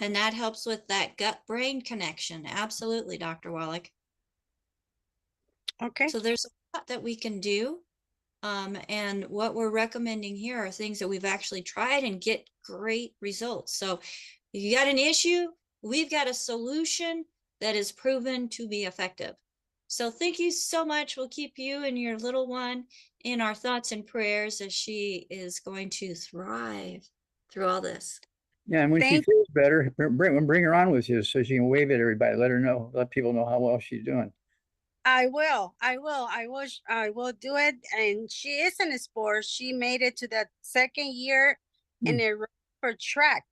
And that helps with that gut-brain connection. Absolutely, Dr. Wallach. Okay. So there's a lot that we can do. And what we're recommending here are things that we've actually tried and get great results. So if you got an issue, we've got a solution that is proven to be effective. So thank you so much. We'll keep you and your little one in our thoughts and prayers as she is going to thrive through all this. Yeah, and when she feels better, bring her on with you so she can wave at everybody. Let people know how well she's doing. I will do it. And she is in a sport. She made it to the second year in a for track.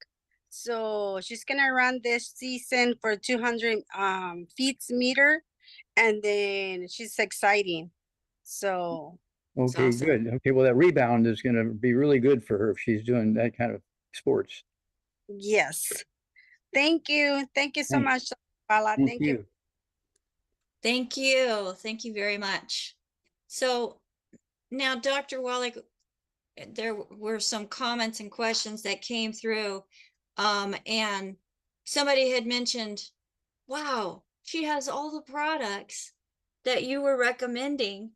So she's gonna run this season for 200 feet meter, and then she's exciting. So okay, awesome. good. Okay, well, that rebound is gonna be really good for her if she's doing that kind of sports. yes. Thank you. Thank you so much, Wallach. Thank you. Thank you. Thank you very much. So now, Dr. Wallach, there were some comments and questions that came through. And somebody had mentioned, wow, she has all the products that you were recommending,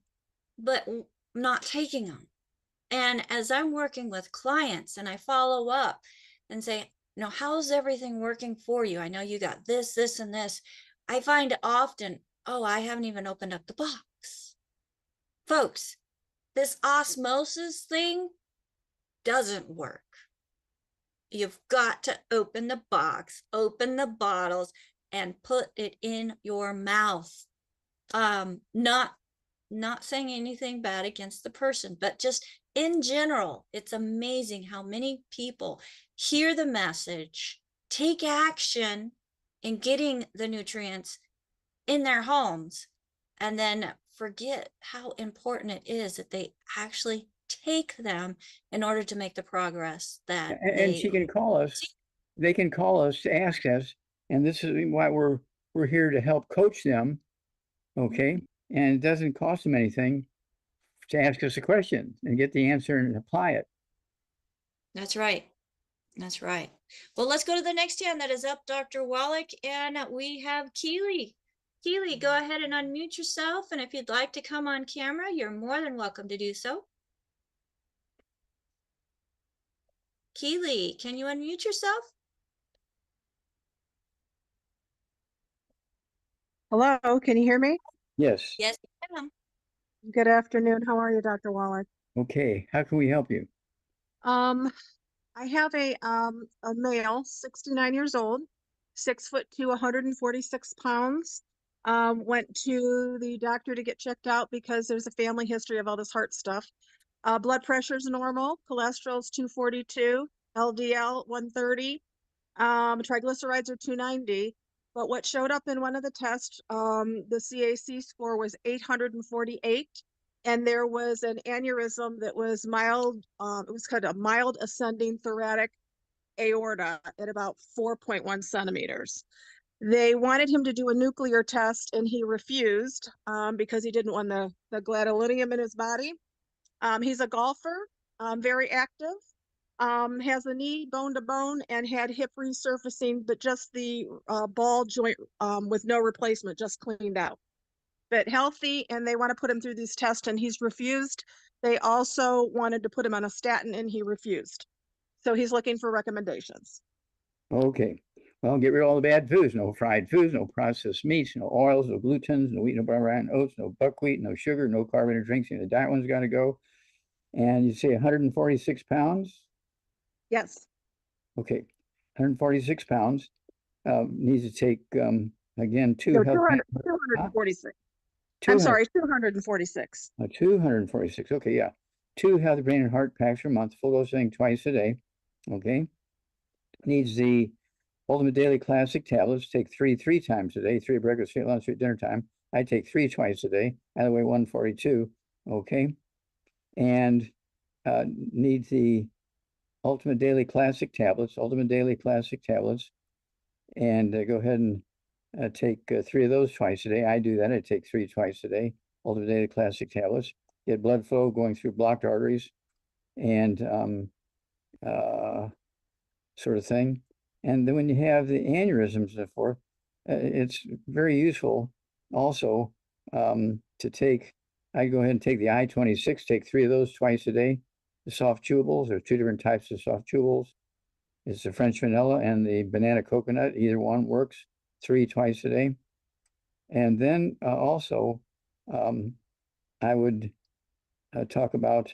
but not taking them. And as I'm working with clients and I follow up and say, how's everything working for you? I know you got this, this, and this. I find often, oh, I haven't even opened up the box. Folks, this osmosis thing doesn't work. You've got to open the box, open the bottles, and put it in your mouth. Not saying anything bad against the person, but just in general, it's amazing how many people hear the message, take action in getting the nutrients in their homes, and then forget how important it is that they actually take them in order to make the progress that and she can call us. They can call us to ask us, and this is why we're here to help coach them. Okay, and it doesn't cost them anything to ask us a question and get the answer and apply it. That's right. That's right. Well, let's go to the next hand that is up, Dr. Wallach, and we have Keely. Keely, go ahead and unmute yourself, and if you'd like to come on camera, you're more than welcome to do so. Keely, can you unmute yourself? Hello, can you hear me? Yes. Yes, ma'am. Good afternoon. How are you, Dr. Wallach? Okay, how can we help you? I have a male, 69 years old, 6'2", 146 pounds. Went to the doctor to get checked out because there's a family history of all this heart stuff. Blood pressure is normal, cholesterol is 242, LDL 130, triglycerides are 290. But what showed up in one of the tests, the CAC score was 848. And there was an aneurysm that was mild, it was kind of mild ascending thoracic aorta at about 4.1 centimeters. They wanted him to do a nuclear test and he refused because he didn't want the gadolinium in his body. He's a golfer, very active, has a knee bone to bone and had hip resurfacing, but just the ball joint with no replacement, just cleaned out. But healthy, and they want to put him through these tests and he's refused. They also wanted to put him on a statin and he refused. So he's looking for recommendations. Okay, well, get rid of all the bad foods. No fried foods, no processed meats, no oils, no glutens, no wheat, no brown oats, no buckwheat, no sugar, no carbonated drinks. The diet one's got to go. And you say 146 pounds? Yes. Okay, 146 pounds. Needs to take, again, two No, health 246. I'm sorry, 246. 246. Okay, yeah. 2 healthy brain and heart packs per month, full dose thing twice a day. Okay. Needs the Ultimate Daily Classic tablets. Take 3 times a day, 3 at breakfast, 3 at lunch, 3 at dinner time. I take 3 twice a day. Either way, 142. Okay. And needs the Ultimate Daily Classic tablets, Ultimate Daily Classic tablets. And go ahead and take 3 of those twice a day. I do that. I take 3 twice a day. Ultimate Daily Classic tablets. get blood flow going through blocked arteries and sort of thing. And then when you have the aneurysms and so forth, it's very useful also to take, I go ahead and take the I-26, take 3 of those twice a day. The soft chewables, there are 2 different types of soft chewables. It's the French vanilla and the banana coconut. Either one works, 3 twice a day. And then also, I would talk about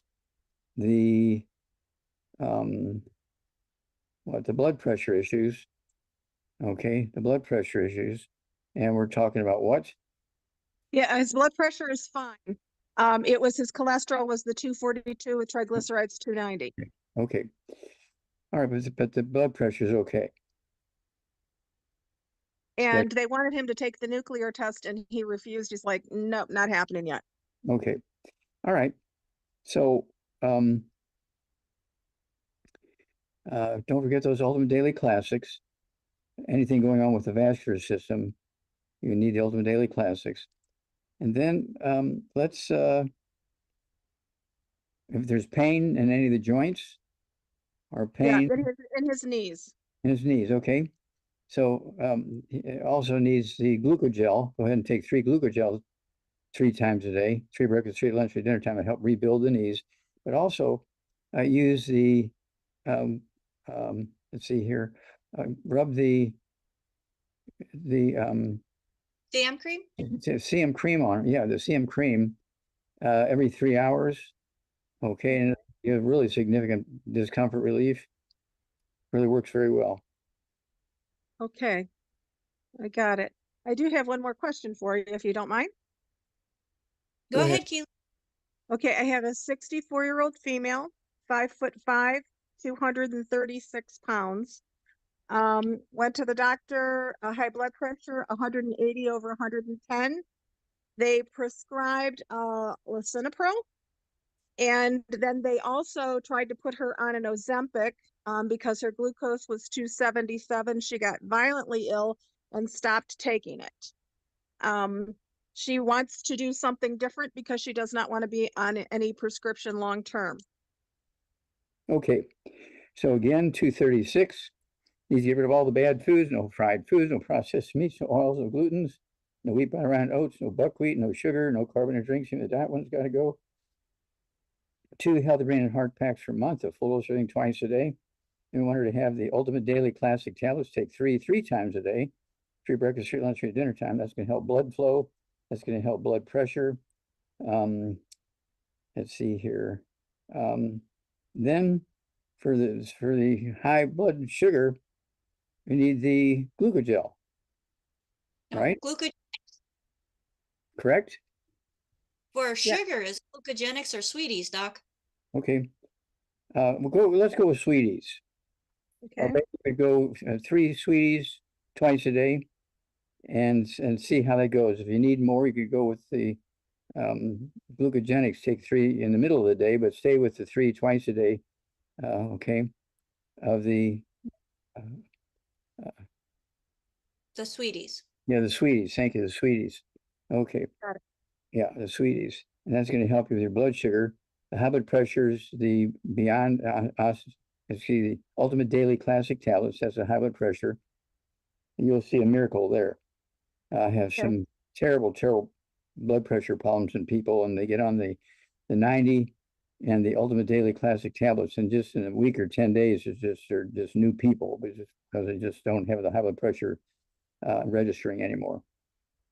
the the blood pressure issues. Okay, the blood pressure issues. And we're talking about what? Yeah, his blood pressure is fine. It was his cholesterol was the 242 with triglycerides 290. Okay. All right, but the blood pressure is okay. And they wanted him to take the nuclear test and he refused. He's like, nope, not happening yet. Okay. All right. So don't forget those Ultimate Daily Classics. Anything going on with the vascular system, you need the Ultimate Daily Classics. And then let's if there's pain in any of the joints or pain in his knees. in his knees, okay. So he also needs the glucogel. Go ahead and take 3 glucogels 3 times a day, 3 breakfast, 3 lunch, 3 dinner time to help rebuild the knees. But also use the let's see here, rub the CM cream? CM cream on, yeah, the CM cream every 3 hours. Okay, and you have really significant discomfort relief. Really works very well. Okay, I got it. I do have one more question for you, if you don't mind. Go ahead, Keely. Okay, I have a 64-year-old female, 5'5", 236 pounds. Went to the doctor, high blood pressure, 180 over 110. They prescribed lisinopril. And then they also tried to put her on an Ozempic because her glucose was 277. She got violently ill and stopped taking it. She wants to do something different because she does not want to be on any prescription long term. Okay, so again, 236. Needs to get rid of all the bad foods, no fried foods, no processed meats, no oils, no glutens, no wheat, butter, and oats, no buckwheat, no sugar, no carbonated drinks. The diet one's got to go. 2 healthy brain and heart packs per month, a full dose serving twice a day. And we want her to have the Ultimate Daily Classic tablets, take 3 times a day, 3 breakfast, 3 lunch, 3 dinner time. That's going to help blood flow. That's going to help blood pressure. Let's see here. Then for the high blood sugar, we need the glucogel, right? Correct? For sugar, is glucogenics or sweeties, Doc? Okay. Let's go with sweeties. Okay. We go 3 sweeties twice a day and see how that goes. If you need more, you could go with the glucogenics, take 3 in the middle of the day, but stay with the 3 twice a day. Okay. Of the sweeties. Yeah, the sweeties. Thank you, the sweeties. Okay. Got it. Yeah, the sweeties. And that's going to help you with your blood sugar. The high blood pressures, the Beyond the Ultimate Daily Classic tablets, that's a high blood pressure. And you'll see a miracle there. I have some terrible, terrible blood pressure problems in people, and they get on the 90 and the Ultimate Daily Classic tablets, and just in a week or 10 days, they're just new people because they just don't have the high blood pressure registering anymore.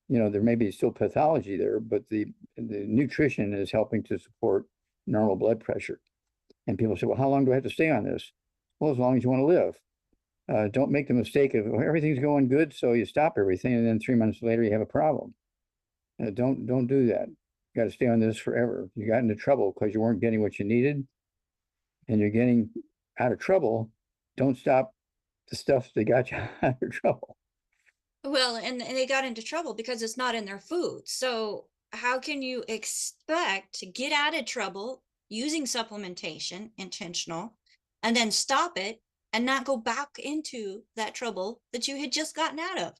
You know, there may be still pathology there, but the nutrition is helping to support normal blood pressure. And people say, well, how long do I have to stay on this? Well, as long as you want to live. Don't make the mistake of, well, everything's going good, so you stop everything, and then 3 months later you have a problem. Don't do that. You got to stay on this forever. You got into trouble because you weren't getting what you needed, and you're getting out of trouble. Don't stop the stuff that got you out of trouble. Well, and they got into trouble because it's not in their food. So how can you expect to get out of trouble using supplementation, intentional, and then stop it and not go back into that trouble that you had just gotten out of?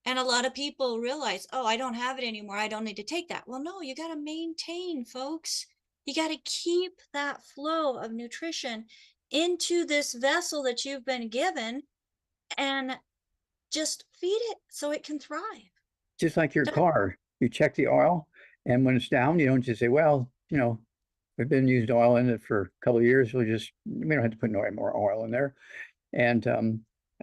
And a lot of people realize, oh, I don't have it anymore. I don't need to take that. Well, no, you got to maintain, folks. You got to keep that flow of nutrition into this vessel that you've been given and just feed it so it can thrive. Just like your car, you check the oil, and when it's down, you don't just say, well, we've been using oil in it for a couple of years. We don't have to put no more oil in there. And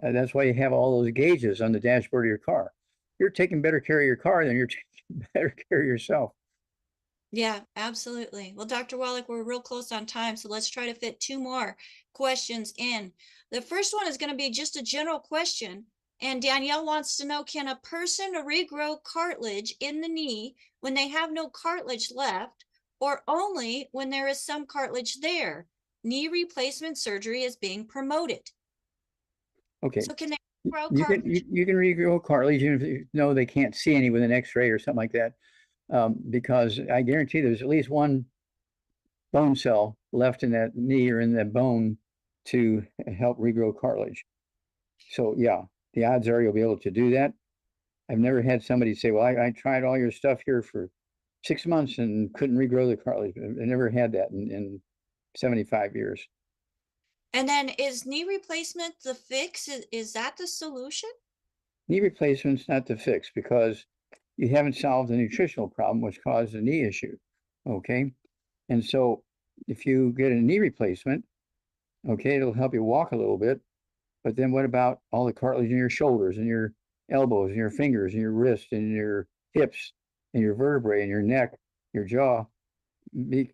that's why you have all those gauges on the dashboard of your car. You're taking better care of your car than you're taking better care of yourself. Yeah, absolutely. Well, Dr. Wallach, we're real close on time, so let's try to fit 2 more questions in. The first one is going to be just a general question. And Danielle wants to know, can a person regrow cartilage in the knee when they have no cartilage left, or only when there is some cartilage there? Knee replacement surgery is being promoted. Okay. So can they grow You cartilage? can regrow cartilage even if you know they can't see any with an X-ray or something like that, because I guarantee there's at least one bone cell left in that knee or in that bone to help regrow cartilage. So yeah, the odds are you'll be able to do that. I've never had somebody say, well, I tried all your stuff here for 6 months and couldn't regrow the cartilage. I never had that in 75 years. And then is knee replacement the fix? Is that the solution? Knee replacement's not the fix because you haven't solved the nutritional problem which caused the knee issue. Okay. And so if you get a knee replacement, okay, it'll help you walk a little bit. But then what about all the cartilage in your shoulders and your elbows and your fingers and your wrists and your hips and your vertebrae and your neck, your jaw?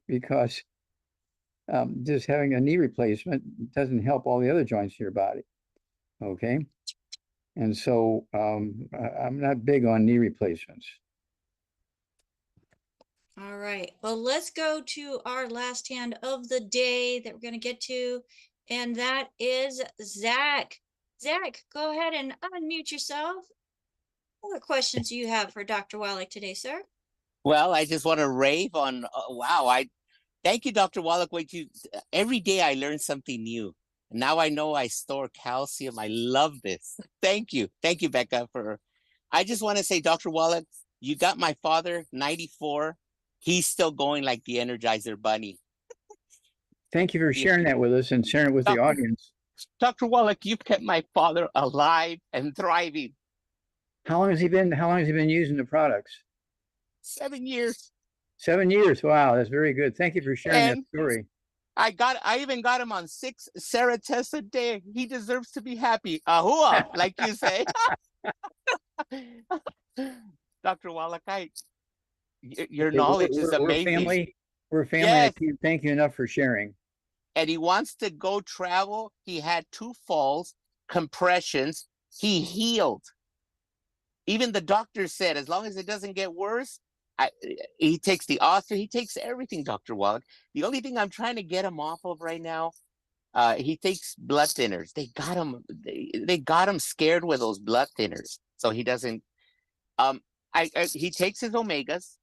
Because just having a knee replacement doesn't help all the other joints in your body. Okay. And so I'm not big on knee replacements. All right. Well, let's go to our last hand of the day that we're going to get to, and that is Zach. Zach, go ahead and unmute yourself. What questions do you have for Dr. Wallach today, sir? Well, I just want to rave on, wow, thank you, Dr. Wallach. Every day I learn something new. Now I know I store calcium. I love this. Thank you. Thank you, Becca, I just want to say, Dr. Wallach, you got my father, 94. He's still going like the Energizer Bunny. Thank you for sharing that with us and sharing it with the audience. Dr. Wallach, you've kept my father alive and thriving. How long has he been using the products? 7 years. 7 years. Wow, that's very good. Thank you for sharing that story. I even got him on 6 Sarah tests a day. He deserves to be happy. Ahua, like you say. Dr. Wallach, your knowledge is amazing. We're family. Yes. I can't thank you enough for sharing. And he wants to go travel. He had 2 falls, compressions. He healed. Even the doctor said, as long as it doesn't get worse, he takes the osteo, he takes everything, Dr. Wallach. The only thing I'm trying to get him off of right now, he takes blood thinners. They got him scared with those blood thinners. So he doesn't, he takes his omegas,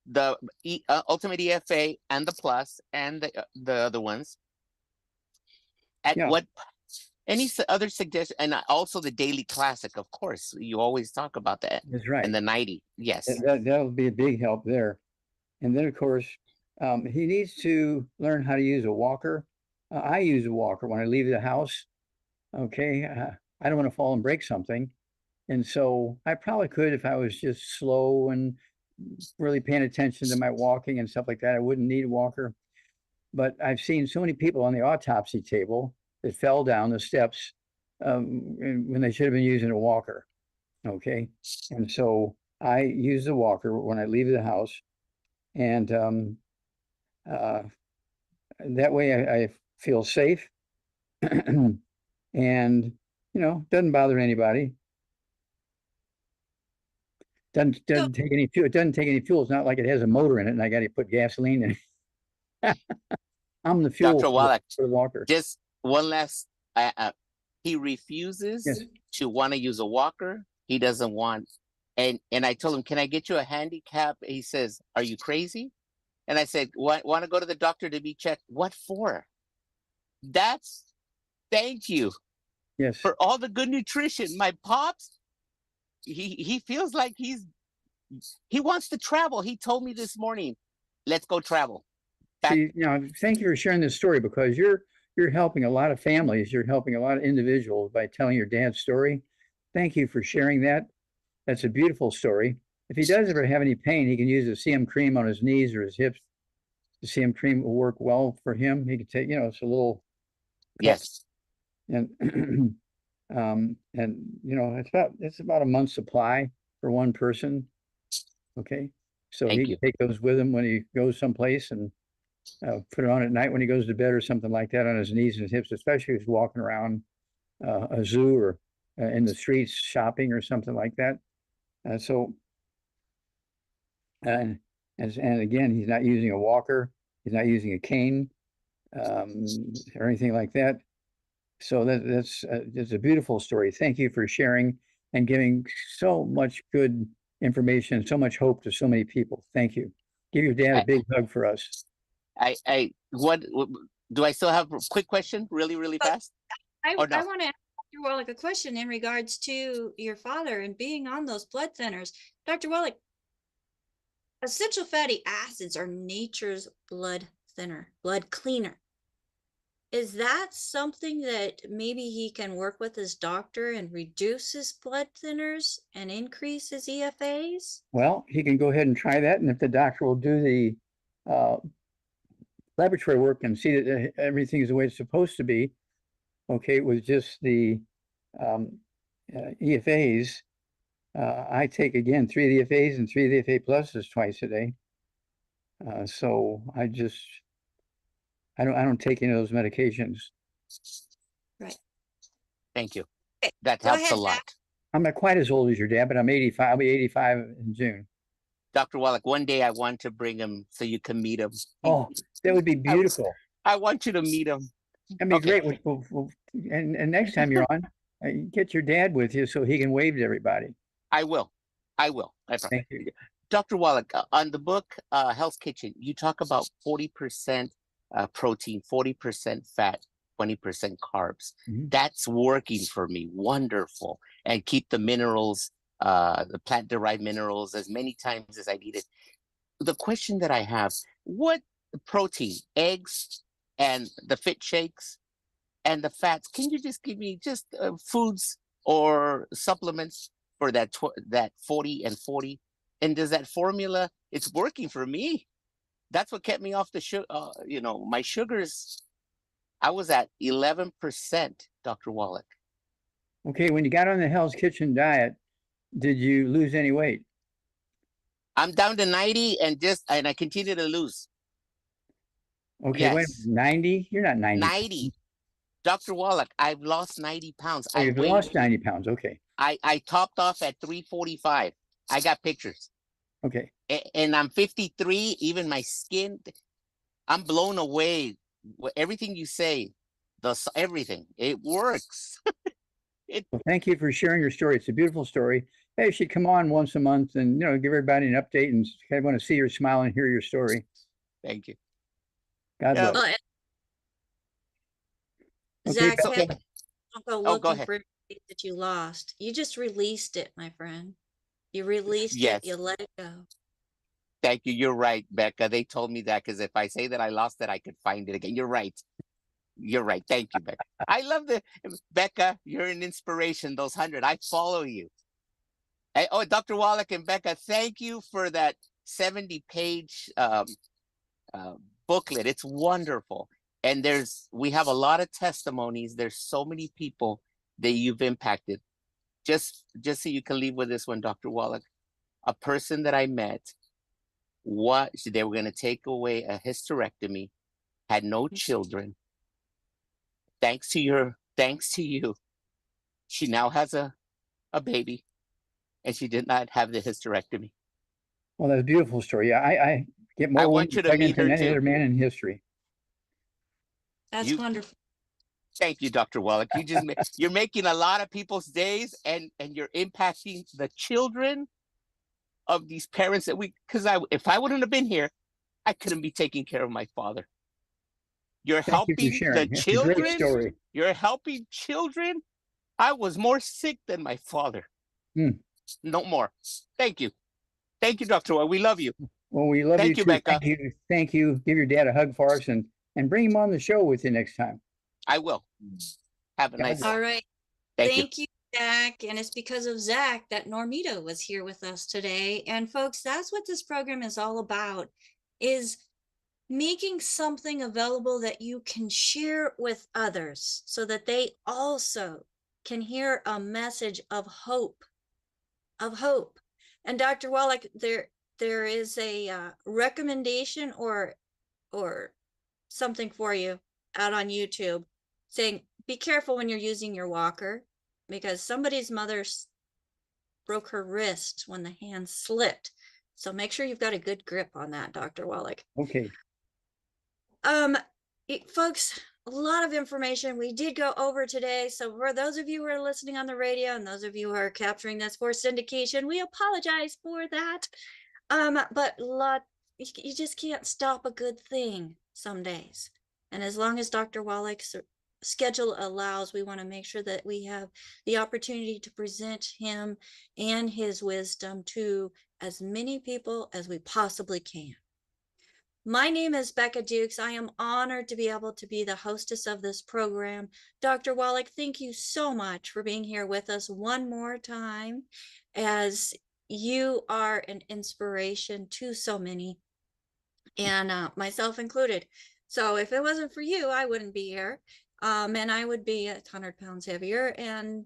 the Ultimate EFA and the Plus and the other ones. Any other suggestion? And also the Daily Classic, of course. You always talk about that. That's right. And the 90, yes. That'll be a big help there. And then, of course, he needs to learn how to use a walker. I use a walker when I leave the house. Okay. I don't want to fall and break something. And so I probably could, if I was just slow and really paying attention to my walking and stuff like that, I wouldn't need a walker. But I've seen so many people on the autopsy table that fell down the steps when they should have been using a walker. Okay. And so I use the walker when I leave the house. And that way I feel safe and, doesn't bother anybody. Doesn't take any fuel. It doesn't take any fuel. It's not like it has a motor in it and I got to put gasoline in it. I'm the fuel Dr. Wallach, for the walker. Just one last, he refuses to want to use a walker. He doesn't want, and I told him, can I get you a handicap? He says, are you crazy? And I said, want to go to the doctor to be checked? What for? Thank you. Yes. For all the good nutrition. My pops, he feels like he wants to travel. He told me this morning, let's go travel. Back- See, thank you for sharing this story, because you're helping a lot of families. You're helping a lot of individuals by telling your dad's story. Thank you for sharing that. That's a beautiful story. If he does ever have any pain, he can use a CM cream on his knees or his hips. The CM cream will work well for him. He can take, it's a little cup. Yes. And it's about a month's supply for one person. Okay. So Thank he you. can take those with him when he goes someplace, and put it on at night when he goes to bed or something like that, on his knees and his hips, especially if he's walking around a zoo or in the streets shopping or something like that. And again, he's not using a walker, he's not using a cane or anything like that. So that's a beautiful story. Thank you for sharing and giving so much good information, so much hope to so many people. Thank you. Give your dad a big hug for us. What do I still have a quick question? Really fast? I Or no? want to ask Dr. Wallach a question in regards to your father and being on those blood thinners. Dr. Wallach, essential fatty acids are nature's blood thinner, blood cleaner. Is that something that maybe he can work with his doctor and reduce his blood thinners and increase his EFAs? Well, he can go ahead and try that, and if the doctor will do the laboratory work and see that everything is the way it's supposed to be, okay, with just the EFAs, I take, again, 3 of the EFAs and 3 of the EFA pluses twice a day. So I don't take any of those medications. Right. Thank you. Okay, That go helps ahead, a lot. Zach. I'm not quite as old as your dad, but I'm 85. I'll be 85 in June. Dr. Wallach, one day I want to bring him so you can meet him. Oh, that would be beautiful. I want you to meet him. That'd be Okay. great. And next time you're on, get your dad with you so he can wave to everybody. I will. I promise. Thank you. Dr. Wallach, on the book Hell's Kitchen, you talk about 40% protein, 40% fat, 20% carbs. Mhm. That's working for me. Wonderful. And keep the minerals, the plant-derived minerals, as many times as I need it. The question that I have, what protein, eggs, and the fit shakes, and the fats, can you just give me just foods or supplements for that 40 and 40? And does that formula, it's working for me. That's what kept me off the sugar, my sugars. I was at 11%, Dr. Wallach. Okay, when you got on the Hell's Kitchen diet, did you lose any weight? I'm down to 90 and I continue to lose. Okay, wait, Yes. 90? You're not 90. 90. Dr. Wallach, I've lost 90 pounds. Oh, you've lost 90 pounds. Okay. I topped off at 345. I got pictures. Okay. And I'm 53. Even my skin, I'm blown away. Everything you say, everything, it works. Well, thank you for sharing your story. It's a beautiful story. Hey, you should come on once a month and give everybody an update, and I want to see your smile and hear your story. Thank you. God Yeah. bless. Okay, Zach, so- don't go Oh, go looking ahead. for weight that you lost. You just released it, my friend. You released Yes. it. You let it go. Thank you. You're right, Becca. They told me that because if I say that I lost it, I could find it again. You're right. You're right. Thank you, Becca. I love Becca, you're an inspiration. Those 100. I follow you. Dr. Wallach and Becca, thank you for that 70-page booklet. It's wonderful. And we have a lot of testimonies. There's so many people that you've impacted. Just so you can leave with this one, Dr. Wallach, a person that I met, they were going to take away a hysterectomy, had no children. Thanks to you, she now has a baby, and she did not have the hysterectomy. Well, that's a beautiful story. Yeah, I get more I women want you to pregnant meet her than any too. other man in history. That's wonderful. Thank you, Dr. Wallach. You're making a lot of people's days, and you're impacting the children of these parents if I wouldn't have been here, I couldn't be taking care of my father. You're Thank you for helping sharing. the It's a great children. story. You're helping children. I was more sick than my father. No more. Thank you. Thank you, Dr. Wallach. We love you. Well, we love Thank you you, too. Becca. Thank you. Thank you. Give your dad a hug for us and bring him on the show with you next time. I will. Have a God nice. bless. All right. Thank you. Thank you, Zach. And it's because of Zach that Normita was here with us today. And folks, that's what this program is all about, is making something available that you can share with others so that they also can hear a message of hope, of hope. And Dr. Wallach, there is a recommendation or something for you out on YouTube saying, be careful when you're using your walker, because somebody's mother broke her wrist when the hand slipped. So make sure you've got a good grip on that, Dr. Wallach. Okay. Folks, a lot of information we did go over today. So for those of you who are listening on the radio and those of you who are capturing this for syndication, we apologize for that. But you just can't stop a good thing some days. And as long as Dr. Wallach's schedule allows, we want to make sure that we have the opportunity to present him and his wisdom to as many people as we possibly can. My name is Becca Dukes. I am honored to be able to be the hostess of this program. Dr. Wallach, thank you so much for being here with us one more time, as you are an inspiration to so many, and myself included. So if it wasn't for you, I wouldn't be here. And I would be 100 pounds heavier and,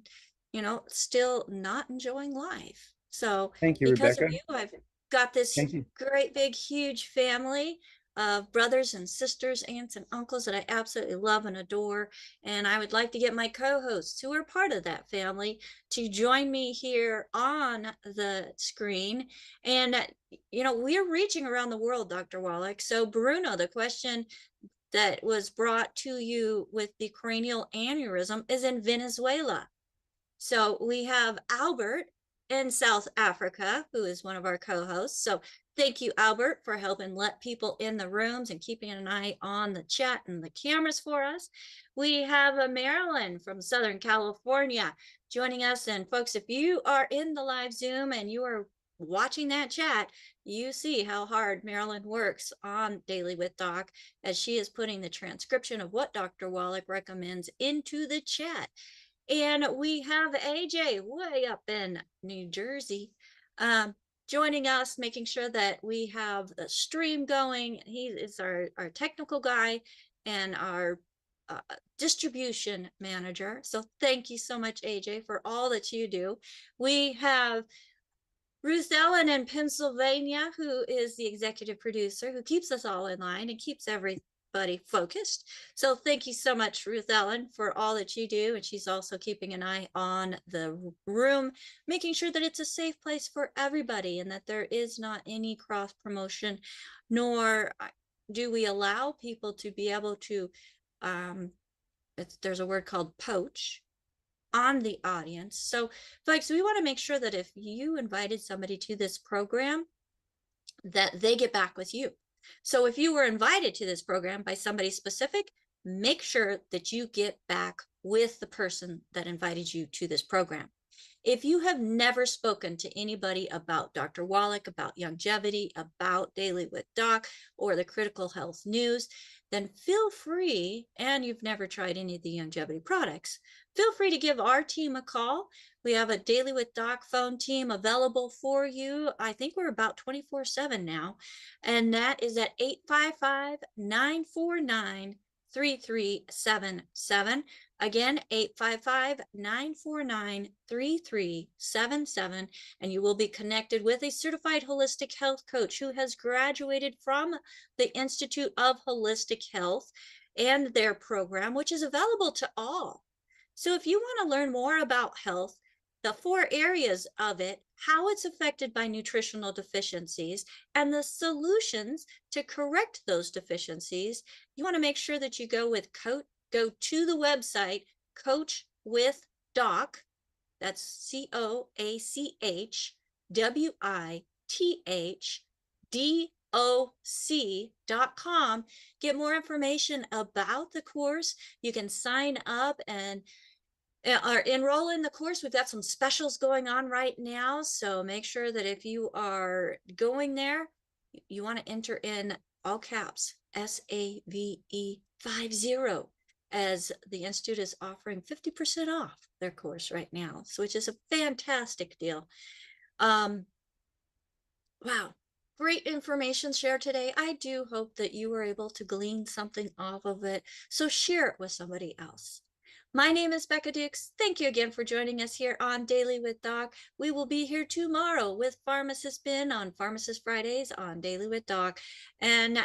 still not enjoying life. So Thank you, because Rebecca. of you, I've got this Thank you. great, big, huge family of brothers and sisters, aunts and uncles that I absolutely love and adore. And I would like to get my co-hosts who are part of that family to join me here on the screen. And, we're reaching around the world, Dr. Wallach. So Bruno, the question that was brought to you with the cranial aneurysm is in Venezuela. So we have Albert in South Africa, who is one of our co-hosts. So thank you, Albert, for helping let people in the rooms and keeping an eye on the chat and the cameras for us. We have a Marilyn from Southern California joining us. And folks, if you are in the live Zoom and you are watching that chat, you see how hard Marilyn works on Daily with Doc, as she is putting the transcription of what Dr. Wallach recommends into the chat. And we have AJ way up in New Jersey joining us, making sure that we have the stream going. He is our technical guy and our distribution manager. So thank you so much, AJ, for all that you do. We have Ruth Ellen in Pennsylvania, who is the executive producer, who keeps us all in line and keeps everybody focused. So thank you so much, Ruth Ellen, for all that you do. And she's also keeping an eye on the room, making sure that it's a safe place for everybody and that there is not any cross promotion, nor do we allow people to be able to, there's a word called poach on the audience. So folks, we want to make sure that if you invited somebody to this program, that they get back with you. So if you were invited to this program by somebody specific, make sure that you get back with the person that invited you to this program. If you have never spoken to anybody about Dr. Wallach, about longevity, about Daily with Doc, or the critical health news, then feel free, and you've never tried any of the longevity products, feel free to give our team a call. We have a Daily with Doc phone team available for you. I think we're about 24/7 now, and that is at 855-949-3377. Again, 855-949-3377, and you will be connected with a certified holistic health coach who has graduated from the Institute of Holistic Health and their program, which is available to all. So if you want to learn more about health, the 4 areas of it, how it's affected by nutritional deficiencies, and the solutions to correct those deficiencies, you want to make sure that you go to the website Coach with Doc. That's COACHWITHDOC.com. Get more information about the course. You can sign up and Or enroll in the course. We've got some specials going on right now. So make sure that if you are going there, you want to enter in all caps SAVE 50, as the Institute is offering 50% off their course right now. So which is a fantastic deal. Wow. Great information shared today. I do hope that you were able to glean something off of it. So share it with somebody else. My name is Becca Dukes. Thank you again for joining us here on Daily with Doc. We will be here tomorrow with Pharmacist Ben on Pharmacist Fridays on Daily with Doc. And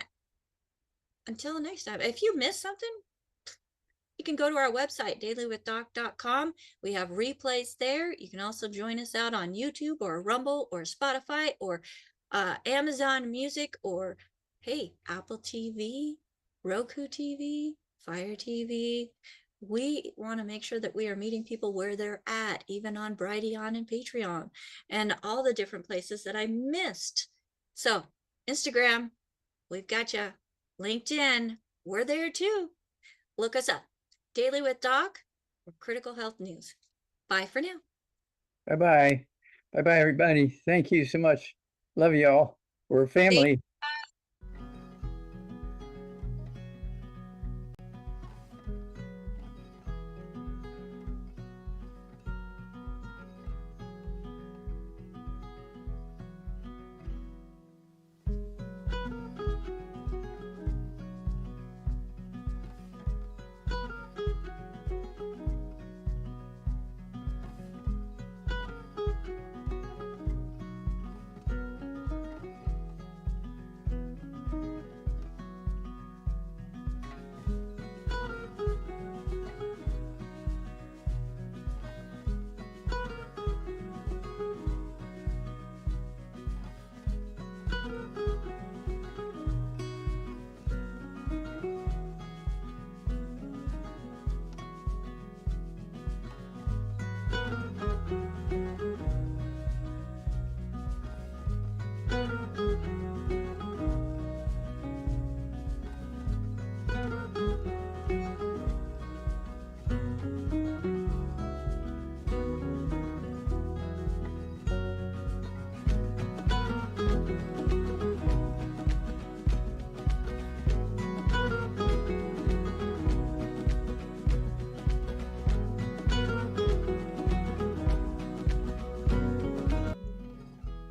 until next time, if you missed something, you can go to our website, dailywithdoc.com. We have replays there. You can also join us out on YouTube or Rumble or Spotify or Amazon Music or, hey, Apple TV, Roku TV, Fire TV. We want to make sure that we are meeting people where they're at, even on Brighteon and Patreon and all the different places that I missed. So Instagram, we've got you. LinkedIn, we're there too. Look us up. Daily with Doc or Critical Health News. Bye for now. Bye-bye. Bye-bye, everybody. Thank you so much. Love y'all. We're a family.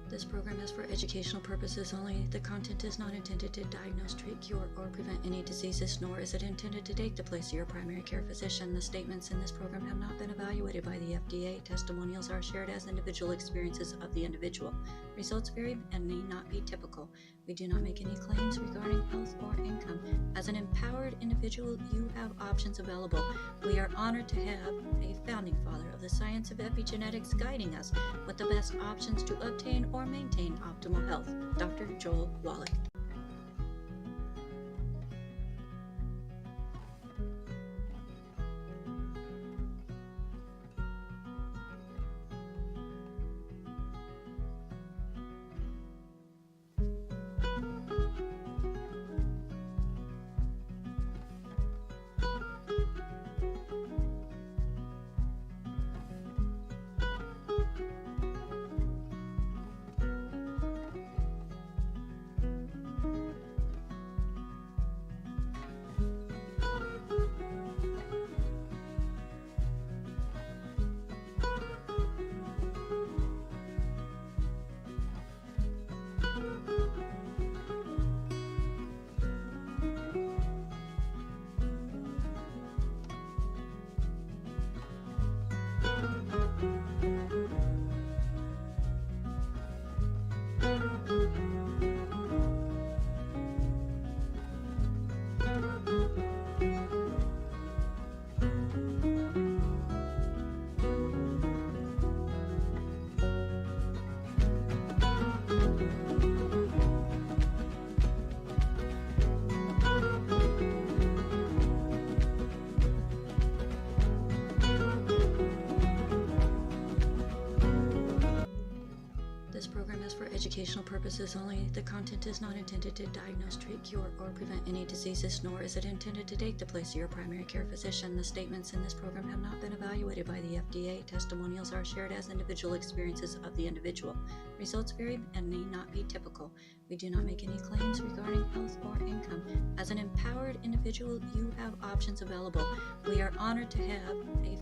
This program is for educational purposes only. The content is not intended to diagnose, treat, cure, or prevent any diseases, nor is it intended to take the place of your primary care physician. The statements in this program have not been evaluated by the FDA. Testimonials are shared as individual experiences of the individual. Results vary and may not be typical. We do not make any claims regarding health or income. As an empowered individual, you have options available. We are honored to have a founding father of the science of epigenetics guiding us with the best options to obtain or maintain optimal health, Dr. Joel Wallach. educational purposes only. The content is not intended to diagnose, treat, cure, or prevent any diseases, nor is it intended to take the place of your primary care physician. The statements in this program have not been evaluated by the FDA. Testimonials are shared as individual experiences of the individual. Results vary and may not be typical. We do not make any claims regarding health or income. As an empowered individual, you have options available. We are honored to have a